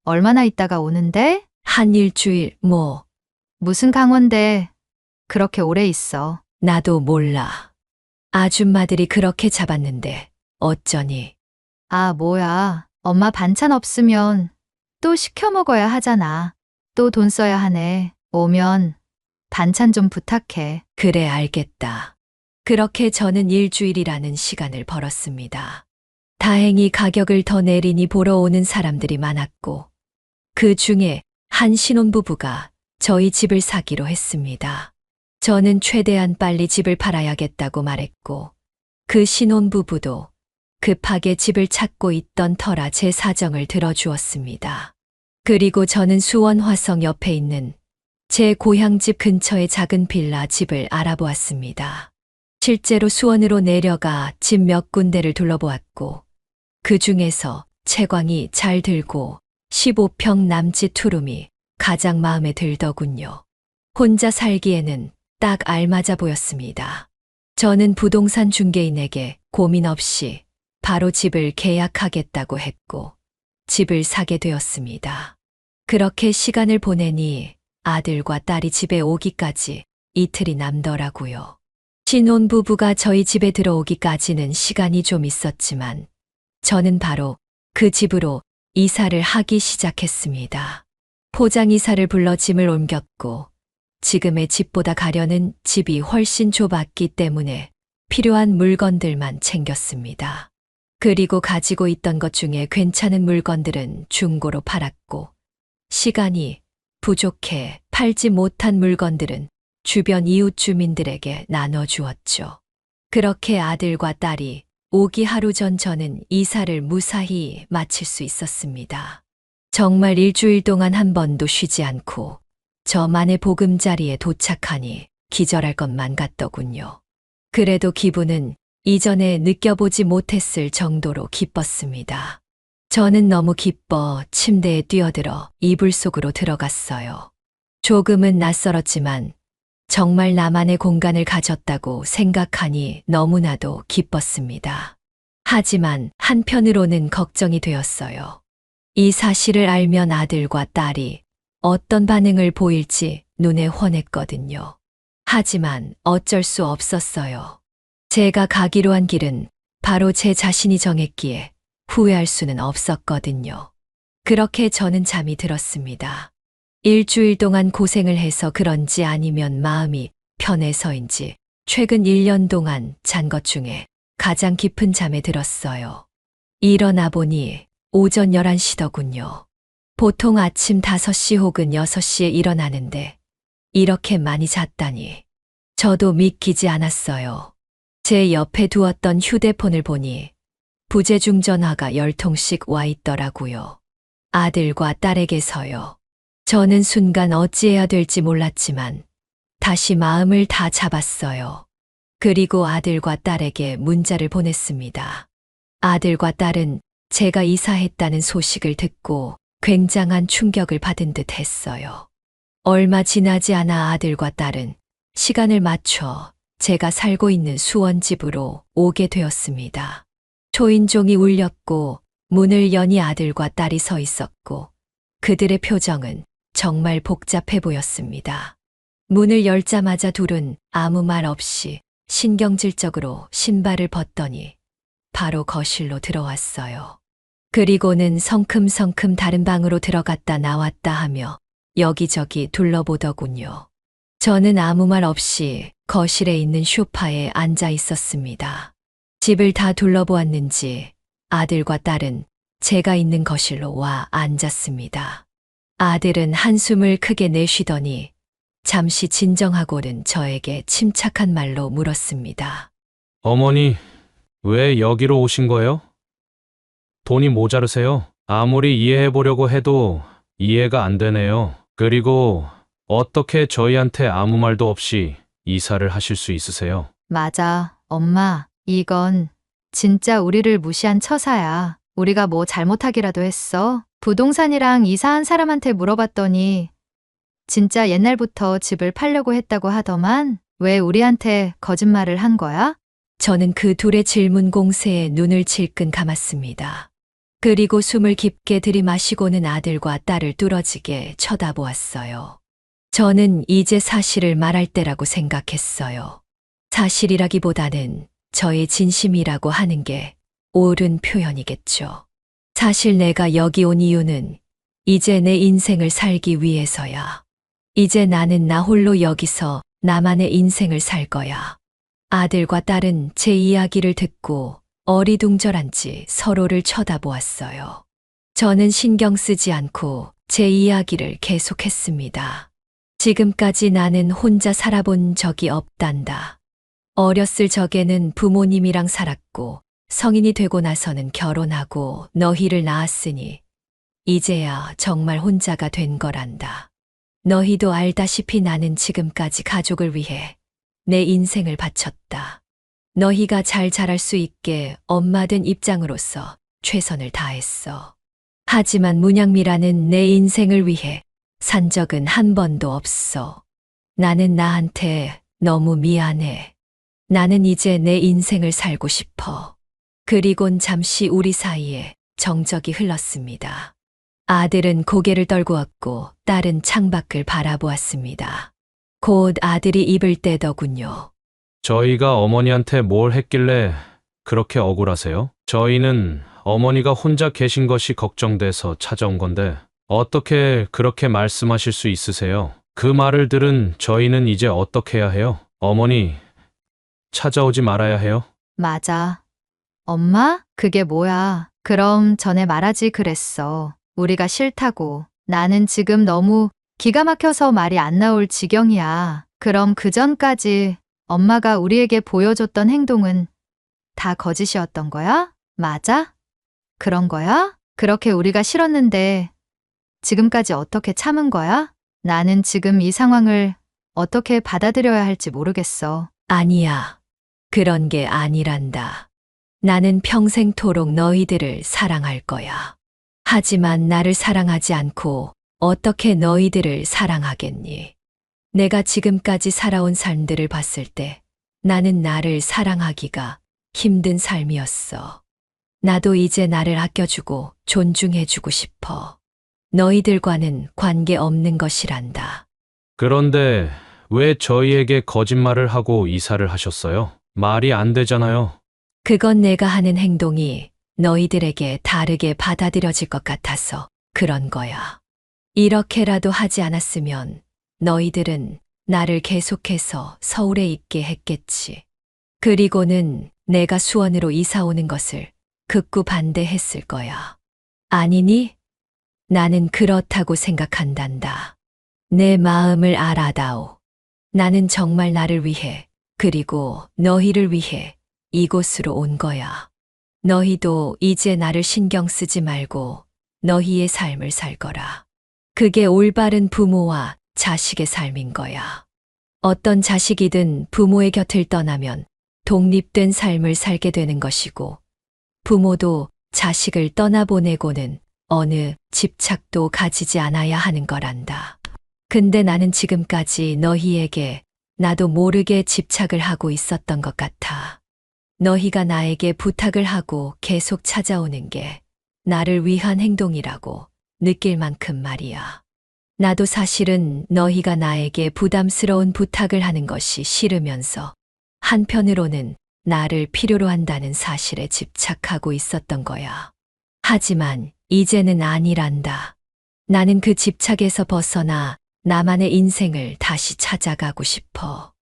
얼마나 있다가 오는데? 한 일주일 뭐 무슨 강원대 그렇게 오래 있어. 나도 몰라. 아줌마들이 그렇게 잡았는데 어쩌니. 아, 뭐야. 엄마 반찬 없으면 또 시켜 먹어야 하잖아. 또 돈 써야 하네. 오면 반찬 좀 부탁해. 그래 알겠다. 그렇게 저는 일주일이라는 시간을 벌었습니다. 다행히 가격을 더 내리니 보러 오는 사람들이 많았고 그 중에 한 신혼부부가 저희 집을 사기로 했습니다. 저는 최대한 빨리 집을 팔아야겠다고 말했고 그 신혼부부도 급하게 집을 찾고 있던 터라 제 사정을 들어주었습니다. 그리고 저는 수원 화성 옆에 있는 제 고향집 근처의 작은 빌라 집을 알아보았습니다. 실제로 수원으로 내려가 집 몇 군데를 둘러보았고 그 중에서 채광이 잘 들고 15평 남짓 투룸이 가장 마음에 들더군요. 혼자 살기에는 딱 알맞아 보였습니다. 저는 부동산 중개인에게 고민 없이 바로 집을 계약하겠다고 했고 집을 사게 되었습니다. 그렇게 시간을 보내니 아들과 딸이 집에 오기까지 이틀이 남더라고요. 신혼부부가 저희 집에 들어오기까지는 시간이 좀 있었지만 저는 바로 그 집으로 이사를 하기 시작했습니다. 포장이사를 불러 짐을 옮겼고 지금의 집보다 가려는 집이 훨씬 좁았기 때문에 필요한 물건들만 챙겼습니다. 그리고 가지고 있던 것 중에 괜찮은 물건들은 중고로 팔았고 시간이 부족해 팔지 못한 물건들은 주변 이웃 주민들에게 나눠주었죠. 그렇게 아들과 딸이 오기 하루 전 저는 이사를 무사히 마칠 수 있었습니다. 정말 일주일 동안 한 번도 쉬지 않고 저만의 보금자리에 도착하니 기절할 것만 같더군요. 그래도 기분은 이전에 느껴보지 못했을 정도로 기뻤습니다. 저는 너무 기뻐 침대에 뛰어들어 이불 속으로 들어갔어요. 조금은 낯설었지만 정말 나만의 공간을 가졌다고 생각하니 너무나도 기뻤습니다. 하지만 한편으로는 걱정이 되었어요. 이 사실을 알면 아들과 딸이 어떤 반응을 보일지 눈에 훤했거든요. 하지만 어쩔 수 없었어요. 제가 가기로 한 길은 바로 제 자신이 정했기에 후회할 수는 없었거든요. 그렇게 저는 잠이 들었습니다. 일주일 동안 고생을 해서 그런지 아니면 마음이 편해서인지 최근 1년 동안 잔 것 중에 가장 깊은 잠에 들었어요. 일어나 보니 오전 11시더군요. 보통 아침 5시 혹은 6시에 일어나는데 이렇게 많이 잤다니 저도 믿기지 않았어요. 제 옆에 두었던 휴대폰을 보니 부재중 전화가 10통씩 와 있더라고요. 아들과 딸에게서요. 저는 순간 어찌해야 될지 몰랐지만 다시 마음을 다 잡았어요. 그리고 아들과 딸에게 문자를 보냈습니다. 아들과 딸은 제가 이사했다는 소식을 듣고 굉장한 충격을 받은 듯 했어요. 얼마 지나지 않아 아들과 딸은 시간을 맞춰 제가 살고 있는 수원집으로 오게 되었습니다. 초인종이 울렸고 문을 여니 아들과 딸이 서 있었고 그들의 표정은 정말 복잡해 보였습니다. 문을 열자마자 둘은 아무 말 없이 신경질적으로 신발을 벗더니 바로 거실로 들어왔어요. 그리고는 성큼성큼 다른 방으로 들어갔다 나왔다 하며 여기저기 둘러보더군요. 저는 아무 말 없이 거실에 있는 소파에 앉아 있었습니다. 집을 다 둘러보았는지 아들과 딸은 제가 있는 거실로 와 앉았습니다. 아들은 한숨을 크게 내쉬더니 잠시 진정하고는 저에게 침착한 말로 물었습니다. 어머니, 왜 여기로 오신 거예요? 돈이 모자르세요? 아무리 이해해 보려고 해도 이해가 안 되네요. 그리고 어떻게 저희한테 아무 말도 없이 이사를 하실 수 있으세요? 맞아, 엄마. 이건 진짜 우리를 무시한 처사야. 우리가 뭐 잘못하기라도 했어? 부동산이랑 이사한 사람한테 물어봤더니 진짜 옛날부터 집을 팔려고 했다고 하더만 왜 우리한테 거짓말을 한 거야? 저는 그 둘의 질문 공세에 눈을 질끈 감았습니다. 그리고 숨을 깊게 들이마시고는 아들과 딸을 뚫어지게 쳐다보았어요. 저는 이제 사실을 말할 때라고 생각했어요. 사실이라기보다는 저의 진심이라고 하는 게 옳은 표현이겠죠. 사실 내가 여기 온 이유는 이제 내 인생을 살기 위해서야. 이제 나는 나 홀로 여기서 나만의 인생을 살 거야. 아들과 딸은 제 이야기를 듣고 어리둥절한지 서로를 쳐다보았어요. 저는 신경 쓰지 않고 제 이야기를 계속했습니다. 지금까지 나는 혼자 살아본 적이 없단다. 어렸을 적에는 부모님이랑 살았고 성인이 되고 나서는 결혼하고 너희를 낳았으니 이제야 정말 혼자가 된 거란다. 너희도 알다시피 나는 지금까지 가족을 위해 내 인생을 바쳤다. 너희가 잘 자랄 수 있게 엄마 된 입장으로서 최선을 다했어. 하지만 문양미라는 내 인생을 위해 산 적은 한 번도 없어. 나는 나한테 너무 미안해. 나는 이제 내 인생을 살고 싶어. 그리곤 잠시 우리 사이에 정적이 흘렀습니다. 아들은 고개를 떨구었고 딸은 창밖을 바라보았습니다. 곧 아들이 입을 떼더군요. 저희가 어머니한테 뭘 했길래 그렇게 억울하세요? 저희는 어머니가 혼자 계신 것이 걱정돼서 찾아온 건데 어떻게 그렇게 말씀하실 수 있으세요? 그 말을 들은 저희는 이제 어떻게 해야 해요? 어머니, 찾아오지 말아야 해요? 맞아. 엄마? 그게 뭐야? 그럼 전에 말하지 그랬어. 우리가 싫다고. 나는 지금 너무 기가 막혀서 말이 안 나올 지경이야. 그럼 그 전까지 엄마가 우리에게 보여줬던 행동은 다 거짓이었던 거야? 맞아? 그런 거야? 그렇게 우리가 싫었는데 지금까지 어떻게 참은 거야? 나는 지금 이 상황을 어떻게 받아들여야 할지 모르겠어. 아니야. 그런 게 아니란다. 나는 평생토록 너희들을 사랑할 거야. 하지만 나를 사랑하지 않고 어떻게 너희들을 사랑하겠니? 내가 지금까지 살아온 삶들을 봤을 때 나는 나를 사랑하기가 힘든 삶이었어. 나도 이제 나를 아껴주고 존중해주고 싶어. 너희들과는 관계없는 것이란다. 그런데 왜 저희에게 거짓말을 하고 이사를 하셨어요? 말이 안 되잖아요. 그건 내가 하는 행동이 너희들에게 다르게 받아들여질 것 같아서 그런 거야. 이렇게라도 하지 않았으면 너희들은 나를 계속해서 서울에 있게 했겠지. 그리고는 내가 수원으로 이사 오는 것을 극구 반대했을 거야. 아니니? 나는 그렇다고 생각한단다. 내 마음을 알아다오. 나는 정말 나를 위해 그리고 너희를 위해 이곳으로 온 거야. 너희도 이제 나를 신경 쓰지 말고 너희의 삶을 살 거라. 그게 올바른 부모와 자식의 삶인 거야. 어떤 자식이든 부모의 곁을 떠나면 독립된 삶을 살게 되는 것이고 부모도 자식을 떠나보내고는 어느 집착도 가지지 않아야 하는 거란다. 근데 나는 지금까지 너희에게 나도 모르게 집착을 하고 있었던 것 같아. 너희가 나에게 부탁을 하고 계속 찾아오는 게 나를 위한 행동이라고 느낄 만큼 말이야. 나도 사실은 너희가 나에게 부담스러운 부탁을 하는 것이 싫으면서 한편으로는 나를 필요로 한다는 사실에 집착하고 있었던 거야. 하지만 이제는 아니란다. 나는 그 집착에서 벗어나 나만의 인생을 다시 찾아가고 싶어.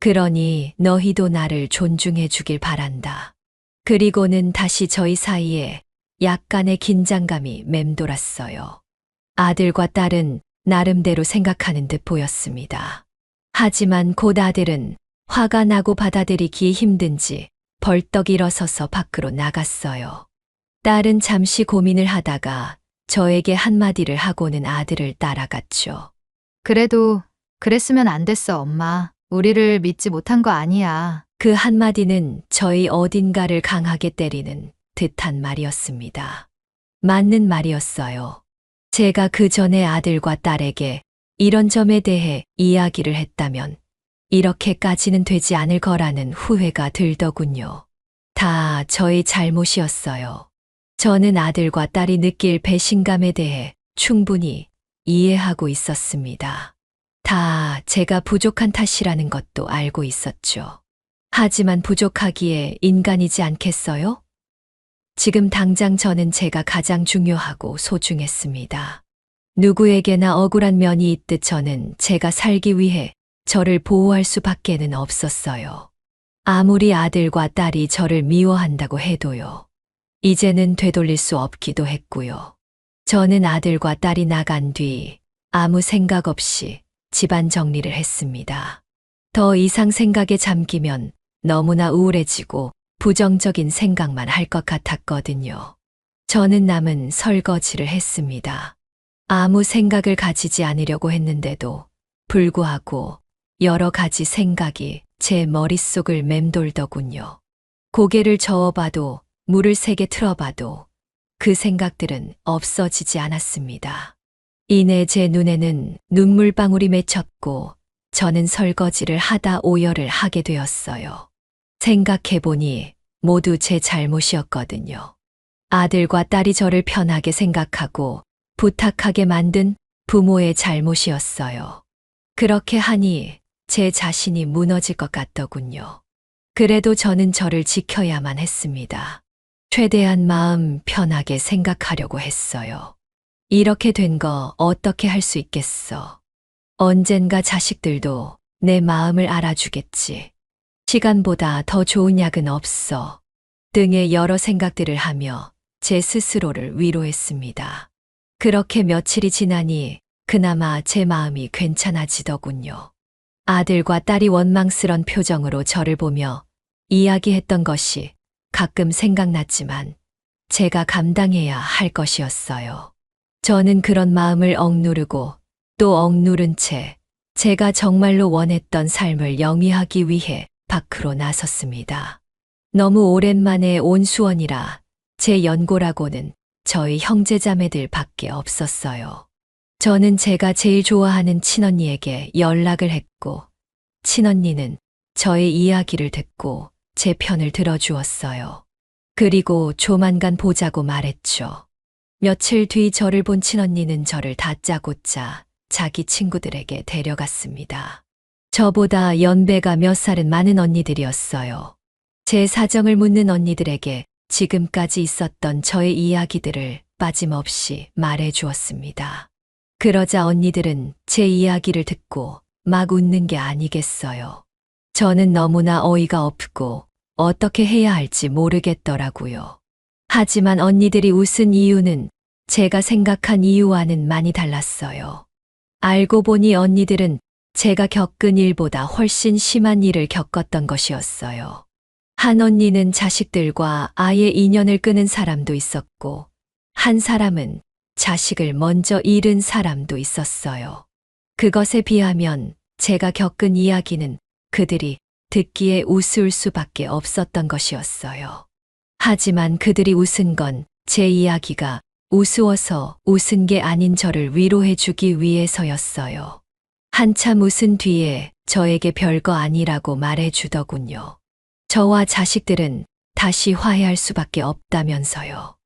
그러니 너희도 나를 존중해 주길 바란다. 그리고는 다시 저희 사이에 약간의 긴장감이 맴돌았어요. 아들과 딸은 나름대로 생각하는 듯 보였습니다. 하지만 곧 아들은 화가 나고 받아들이기 힘든지 벌떡 일어서서 밖으로 나갔어요. 딸은 잠시 고민을 하다가 저에게 한마디를 하고는 아들을 따라갔죠. 그래도 그랬으면 안 됐어, 엄마. 우리를 믿지 못한 거 아니야. 그 한마디는 저희 어딘가를 강하게 때리는 듯한 말이었습니다. 맞는 말이었어요. 제가 그 전에 아들과 딸에게 이런 점에 대해 이야기를 했다면 이렇게까지는 되지 않을 거라는 후회가 들더군요. 다 저의 잘못이었어요. 저는 아들과 딸이 느낄 배신감에 대해 충분히 이해하고 있었습니다. 다 제가 부족한 탓이라는 것도 알고 있었죠. 하지만 부족하기에 인간이지 않겠어요? 지금 당장 저는 제가 가장 중요하고 소중했습니다. 누구에게나 억울한 면이 있듯 저는 제가 살기 위해 저를 보호할 수밖에는 없었어요. 아무리 아들과 딸이 저를 미워한다고 해도요. 이제는 되돌릴 수 없기도 했고요. 저는 아들과 딸이 나간 뒤 아무 생각 없이 집안 정리를 했습니다. 더 이상 생각에 잠기면 너무나 우울해지고 부정적인 생각만 할 것 같았거든요. 저는 남은 설거지를 했습니다. 아무 생각을 가지지 않으려고 했는데도 불구하고 여러 가지 생각이 제 머릿속을 맴돌더군요. 고개를 저어봐도 물을 세게 틀어봐도 그 생각들은 없어지지 않았습니다. 이내 제 눈에는 눈물방울이 맺혔고 저는 설거지를 하다 오열을 하게 되었어요. 생각해보니 모두 제 잘못이었거든요. 아들과 딸이 저를 편하게 생각하고 부탁하게 만든 부모의 잘못이었어요. 그렇게 하니 제 자신이 무너질 것 같더군요. 그래도 저는 저를 지켜야만 했습니다. 최대한 마음 편하게 생각하려고 했어요. 이렇게 된 거 어떻게 할 수 있겠어. 언젠가 자식들도 내 마음을 알아주겠지. 시간보다 더 좋은 약은 없어. 등의 여러 생각들을 하며 제 스스로를 위로했습니다. 그렇게 며칠이 지나니 그나마 제 마음이 괜찮아지더군요. 아들과 딸이 원망스런 표정으로 저를 보며 이야기했던 것이 가끔 생각났지만 제가 감당해야 할 것이었어요. 저는 그런 마음을 억누르고 또 억누른 채 제가 정말로 원했던 삶을 영위하기 위해 밖으로 나섰습니다. 너무 오랜만에 온 수원이라 제 연고라고는 저희 형제자매들 밖에 없었어요. 저는 제가 제일 좋아하는 친언니에게 연락을 했고 친언니는 저의 이야기를 듣고 제 편을 들어주었어요. 그리고 조만간 보자고 말했죠. 며칠 뒤 저를 본 친언니는 저를 다짜고짜 자기 친구들에게 데려갔습니다. 저보다 연배가 몇 살은 많은 언니들이었어요. 제 사정을 묻는 언니들에게 지금까지 있었던 저의 이야기들을 빠짐없이 말해 주었습니다. 그러자 언니들은 제 이야기를 듣고 막 웃는 게 아니겠어요. 저는 너무나 어이가 없고 어떻게 해야 할지 모르겠더라고요. 하지만 언니들이 웃은 이유는 제가 생각한 이유와는 많이 달랐어요. 알고 보니 언니들은 제가 겪은 일보다 훨씬 심한 일을 겪었던 것이었어요. 한 언니는 자식들과 아예 인연을 끊은 사람도 있었고, 한 사람은 자식을 먼저 잃은 사람도 있었어요. 그것에 비하면 제가 겪은 이야기는 그들이 듣기에 우스울 수밖에 없었던 것이었어요. 하지만 그들이 웃은 건 제 이야기가 우스워서 웃은 게 아닌 저를 위로해 주기 위해서였어요. 한참 웃은 뒤에 저에게 별거 아니라고 말해 주더군요. 저와 자식들은 다시 화해할 수밖에 없다면서요.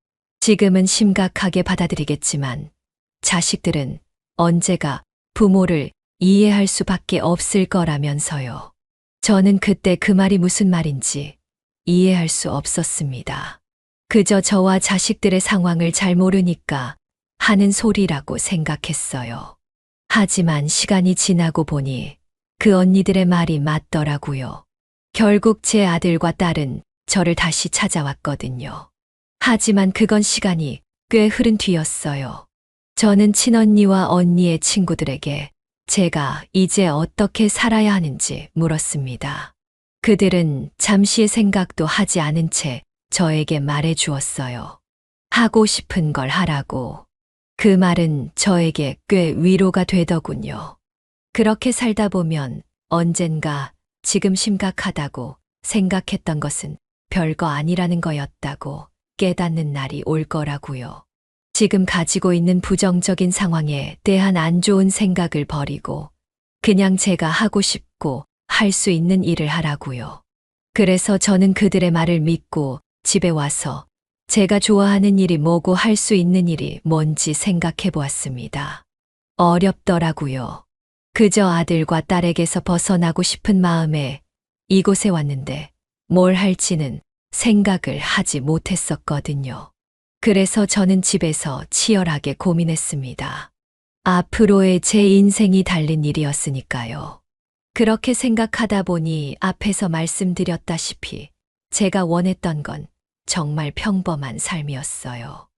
지금은 심각하게 받아들이겠지만 자식들은 언제가 부모를 이해할 수밖에 없을 거라면서요. 저는 그때 그 말이 무슨 말인지 이해할 수 없었습니다. 그저 저와 자식들의 상황을 잘 모르니까 하는 소리라고 생각했어요. 하지만 시간이 지나고 보니 그 언니들의 말이 맞더라고요. 결국 제 아들과 딸은 저를 다시 찾아왔거든요. 하지만 그건 시간이 꽤 흐른 뒤였어요. 저는 친언니와 언니의 친구들에게 제가 이제 어떻게 살아야 하는지 물었습니다. 그들은 잠시의 생각도 하지 않은 채 저에게 말해 주었어요. 하고 싶은 걸 하라고. 그 말은 저에게 꽤 위로가 되더군요. 그렇게 살다 보면 언젠가 지금 심각하다고 생각했던 것은 별거 아니라는 거였다고 깨닫는 날이 올 거라고요. 지금 가지고 있는 부정적인 상황에 대한 안 좋은 생각을 버리고 그냥 제가 하고 싶고 할 수 있는 일을 하라고요. 그래서 저는 그들의 말을 믿고 집에 와서 제가 좋아하는 일이 뭐고 할 수 있는 일이 뭔지 생각해 보았습니다. 어렵더라고요. 그저 아들과 딸에게서 벗어나고 싶은 마음에 이곳에 왔는데 뭘 할지는 생각을 하지 못했었거든요. 그래서 저는 집에서 치열하게 고민했습니다. 앞으로의 제 인생이 달린 일이었으니까요. 그렇게 생각하다 보니 앞에서 말씀드렸다시피 제가 원했던 건 정말 평범한 삶이었어요.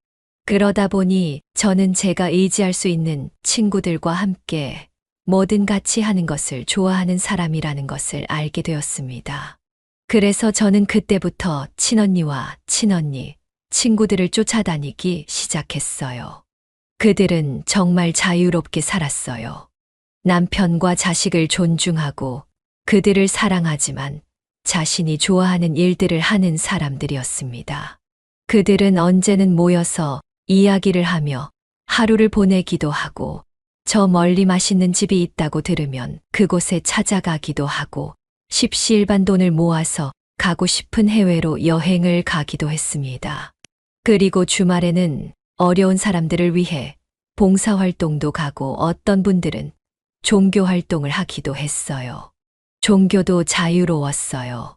그러다 보니 저는 제가 의지할 수 있는 친구들과 함께 뭐든 같이 하는 것을 좋아하는 사람이라는 것을 알게 되었습니다. 그래서 저는 그때부터 친언니와 친언니, 친구들을 쫓아다니기 시작했어요. 그들은 정말 자유롭게 살았어요. 남편과 자식을 존중하고 그들을 사랑하지만 자신이 좋아하는 일들을 하는 사람들이었습니다. 그들은 언제는 모여서 이야기를 하며 하루를 보내기도 하고 저 멀리 맛있는 집이 있다고 들으면 그곳에 찾아가기도 하고 십시일반 돈을 모아서 가고 싶은 해외로 여행을 가기도 했습니다. 그리고 주말에는 어려운 사람들을 위해 봉사활동도 가고 어떤 분들은 종교활동을 하기도 했어요. 종교도 자유로웠어요.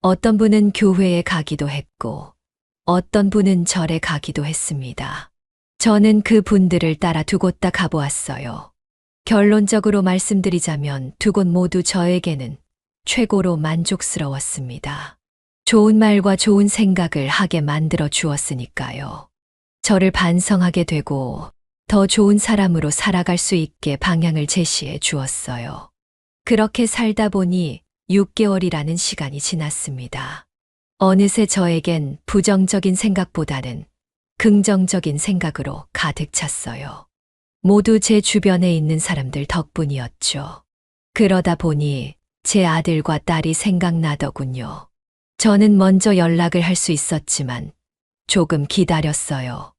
어떤 분은 교회에 가기도 했고 어떤 분은 절에 가기도 했습니다. 저는 그 분들을 따라 두 곳 다 가보았어요. 결론적으로 말씀드리자면 두 곳 모두 저에게는 최고로 만족스러웠습니다. 좋은 말과 좋은 생각을 하게 만들어 주었으니까요. 저를 반성하게 되고 더 좋은 사람으로 살아갈 수 있게 방향을 제시해 주었어요. 그렇게 살다 보니 6개월이라는 시간이 지났습니다. 어느새 저에겐 부정적인 생각보다는 긍정적인 생각으로 가득 찼어요. 모두 제 주변에 있는 사람들 덕분이었죠. 그러다 보니 제 아들과 딸이 생각나더군요. 저는 먼저 연락을 할 수 있었지만 조금 기다렸어요.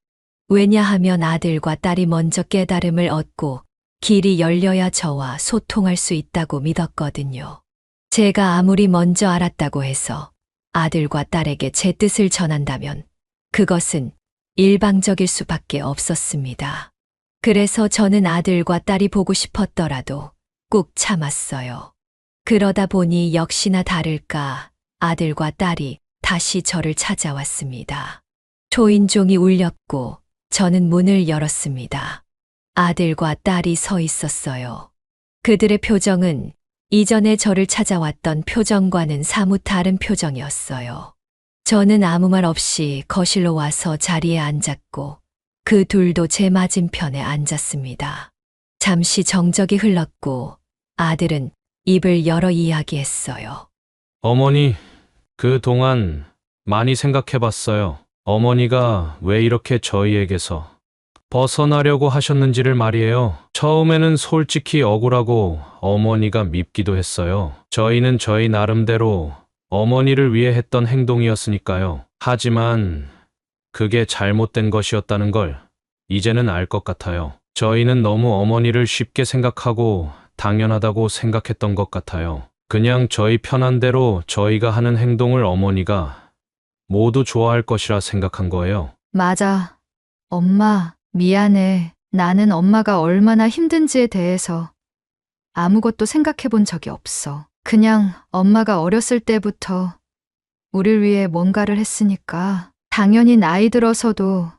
왜냐하면 아들과 딸이 먼저 깨달음을 얻고 길이 열려야 저와 소통할 수 있다고 믿었거든요. 제가 아무리 먼저 알았다고 해서 아들과 딸에게 제 뜻을 전한다면 그것은 일방적일 수밖에 없었습니다. 그래서 저는 아들과 딸이 보고 싶었더라도 꾹 참았어요. 그러다 보니 역시나 다를까 아들과 딸이 다시 저를 찾아왔습니다. 초인종이 울렸고 저는 문을 열었습니다. 아들과 딸이 서 있었어요. 그들의 표정은 이전에 저를 찾아왔던 표정과는 사뭇 다른 표정이었어요. 저는 아무 말 없이 거실로 와서 자리에 앉았고 그 둘도 제 맞은편에 앉았습니다. 잠시 정적이 흘렀고 아들은 입을 열어 이야기했어요. 어머니, 그동안 많이 생각해봤어요. 어머니가 왜 이렇게 저희에게서 벗어나려고 하셨는지를 말이에요. 처음에는 솔직히 억울하고 어머니가 밉기도 했어요. 저희는 저희 나름대로 어머니를 위해 했던 행동이었으니까요. 하지만 그게 잘못된 것이었다는 걸 이제는 알 것 같아요. 저희는 너무 어머니를 쉽게 생각하고 당연하다고 생각했던 것 같아요. 그냥 저희 편한 대로 저희가 하는 행동을 어머니가 모두 좋아할 것이라 생각한 거예요. 맞아. 엄마, 미안해. 나는 엄마가 얼마나 힘든지에 대해서 아무것도 생각해 본 적이 없어. 그냥 엄마가 어렸을 때부터 우릴 위해 뭔가를 했으니까 당연히 나이 들어서도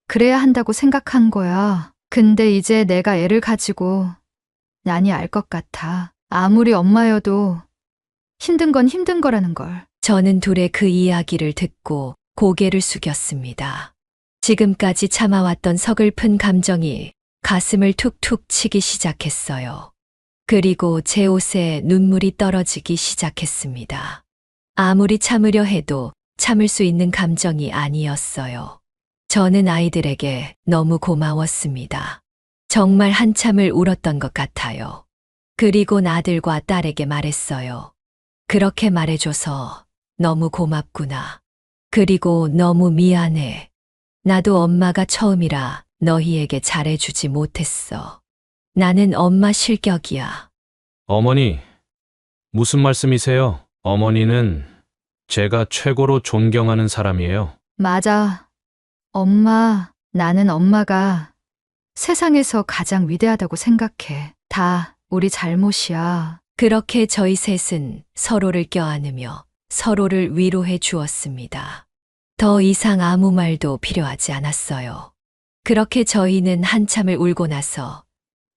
그래야 한다고 생각한 거야. 근데 이제 내가 애를 가지고 난이 알 것 같아. 아무리 엄마여도 힘든 건 힘든 거라는 걸. 저는 둘의 그 이야기를 듣고 고개를 숙였습니다. 지금까지 참아왔던 서글픈 감정이 가슴을 툭툭 치기 시작했어요. 그리고 제 옷에 눈물이 떨어지기 시작했습니다. 아무리 참으려 해도 참을 수 있는 감정이 아니었어요. 저는 아이들에게 너무 고마웠습니다. 정말 한참을 울었던 것 같아요. 그리고 아들과 딸에게 말했어요. 그렇게 말해줘서 너무 고맙구나. 그리고 너무 미안해. 나도 엄마가 처음이라 너희에게 잘해주지 못했어. 나는 엄마 실격이야. 어머니, 무슨 말씀이세요? 어머니는 제가 최고로 존경하는 사람이에요. 맞아. 엄마, 나는 엄마가 세상에서 가장 위대하다고 생각해. 다 우리 잘못이야. 그렇게 저희 셋은 서로를 껴안으며 서로를 위로해 주었습니다. 더 이상 아무 말도 필요하지 않았어요. 그렇게 저희는 한참을 울고 나서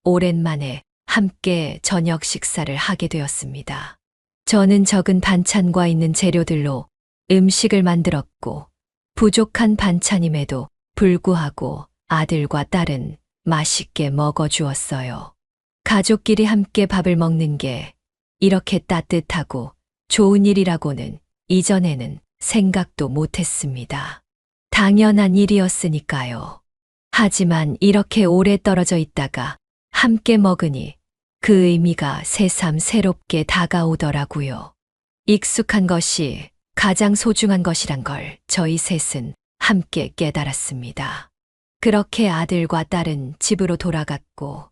오랜만에 함께 저녁 식사를 하게 되었습니다. 저는 적은 반찬과 있는 재료들로 음식을 만들었고 부족한 반찬임에도 불구하고 아들과 딸은 맛있게 먹어주었어요. 가족끼리 함께 밥을 먹는 게 이렇게 따뜻하고 좋은 일이라고는 이전에는 생각도 못했습니다. 당연한 일이었으니까요. 하지만 이렇게 오래 떨어져 있다가 함께 먹으니 그 의미가 새삼 새롭게 다가오더라고요. 익숙한 것이 가장 소중한 것이란 걸 저희 셋은 함께 깨달았습니다. 그렇게 아들과 딸은 집으로 돌아갔고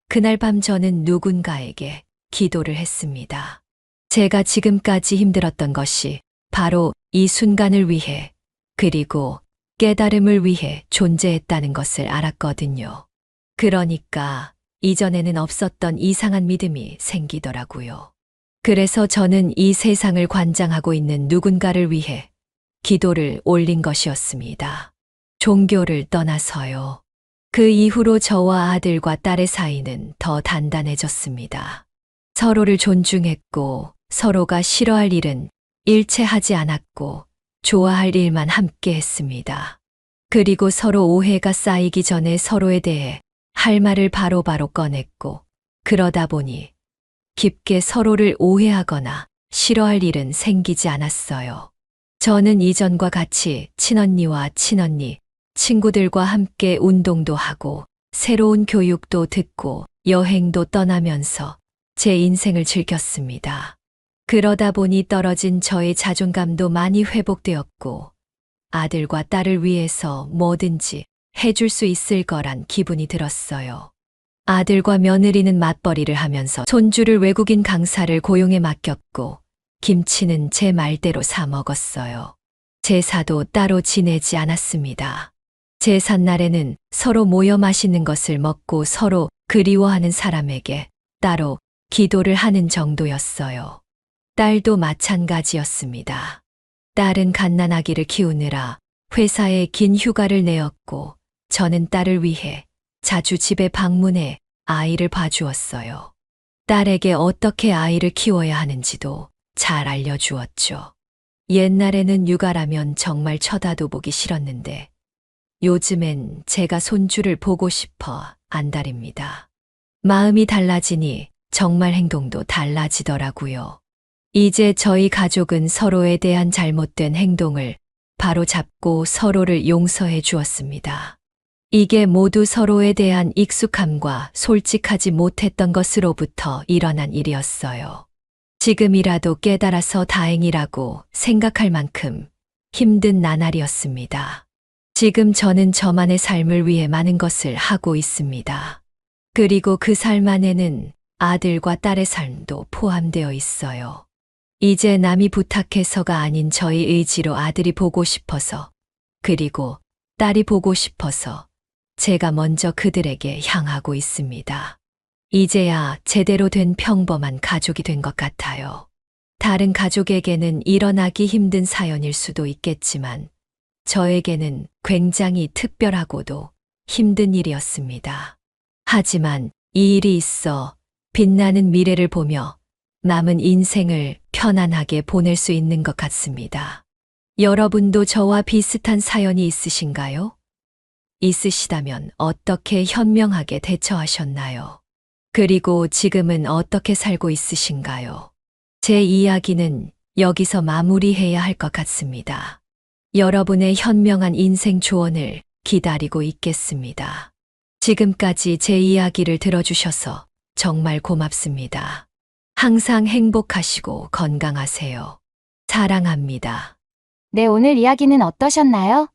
그날 밤 저는 누군가에게 기도를 했습니다. 제가 지금까지 힘들었던 것이 바로 이 순간을 위해 그리고 깨달음을 위해 존재했다는 것을 알았거든요. 그러니까 이전에는 없었던 이상한 믿음이 생기더라고요. 그래서 저는 이 세상을 관장하고 있는 누군가를 위해 기도를 올린 것이었습니다. 종교를 떠나서요. 그 이후로 저와 아들과 딸의 사이는 더 단단해졌습니다. 서로를 존중했고 서로가 싫어할 일은 일체 하지 않았고 좋아할 일만 함께 했습니다. 그리고 서로 오해가 쌓이기 전에 서로에 대해 할 말을 바로바로 꺼냈고 그러다 보니 깊게 서로를 오해하거나 싫어할 일은 생기지 않았어요. 저는 이전과 같이 친언니와 친언니, 친구들과 함께 운동도 하고 새로운 교육도 듣고 여행도 떠나면서 제 인생을 즐겼습니다. 그러다 보니 떨어진 저의 자존감도 많이 회복되었고 아들과 딸을 위해서 뭐든지 해줄 수 있을 거란 기분이 들었어요. 아들과 며느리는 맞벌이를 하면서 손주를 외국인 강사를 고용해 맡겼고 김치는 제 말대로 사 먹었어요. 제사도 따로 지내지 않았습니다. 제삿날에는 서로 모여 맛있는 것을 먹고 서로 그리워하는 사람에게 따로 기도를 하는 정도였어요. 딸도 마찬가지였습니다. 딸은 갓난아기를 키우느라 회사에 긴 휴가를 내었고 저는 딸을 위해 자주 집에 방문해 아이를 봐주었어요. 딸에게 어떻게 아이를 키워야 하는지도 잘 알려주었죠. 옛날에는 육아라면 정말 쳐다도 보기 싫었는데 요즘엔 제가 손주를 보고 싶어 안달입니다. 마음이 달라지니 정말 행동도 달라지더라고요. 이제 저희 가족은 서로에 대한 잘못된 행동을 바로잡고 서로를 용서해 주었습니다. 이게 모두 서로에 대한 익숙함과 솔직하지 못했던 것으로부터 일어난 일이었어요. 지금이라도 깨달아서 다행이라고 생각할 만큼 힘든 나날이었습니다. 지금 저는 저만의 삶을 위해 많은 것을 하고 있습니다. 그리고 그 삶 안에는 아들과 딸의 삶도 포함되어 있어요. 이제 남이 부탁해서가 아닌 저희 의지로 아들이 보고 싶어서, 그리고 딸이 보고 싶어서 제가 먼저 그들에게 향하고 있습니다. 이제야 제대로 된 평범한 가족이 된 것 같아요. 다른 가족에게는 일어나기 힘든 사연일 수도 있겠지만, 저에게는 굉장히 특별하고도 힘든 일이었습니다. 하지만 이 일이 있어 빛나는 미래를 보며 남은 인생을 편안하게 보낼 수 있는 것 같습니다. 여러분도 저와 비슷한 사연이 있으신가요? 있으시다면 어떻게 현명하게 대처하셨나요? 그리고 지금은 어떻게 살고 있으신가요? 제 이야기는 여기서 마무리해야 할 것 같습니다. 여러분의 현명한 인생 조언을 기다리고 있겠습니다. 지금까지 제 이야기를 들어주셔서 정말 고맙습니다. 항상 행복하시고 건강하세요. 사랑합니다. 네, 오늘 이야기는 어떠셨나요?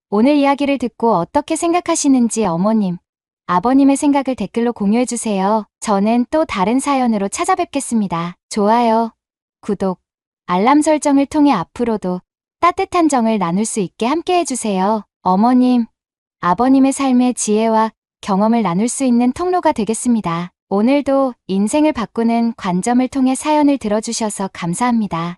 오늘 이야기를 듣고 어떻게 생각하시는지 어머님, 아버님의 생각을 댓글로 공유해주세요. 저는 또 다른 사연으로 찾아뵙겠습니다. 좋아요, 구독, 알람 설정을 통해 앞으로도 따뜻한 정을 나눌 수 있게 함께 해주세요. 어머님, 아버님의 삶의 지혜와 경험을 나눌 수 있는 통로가 되겠습니다. 오늘도 인생을 바꾸는 관점을 통해 사연을 들어주셔서 감사합니다.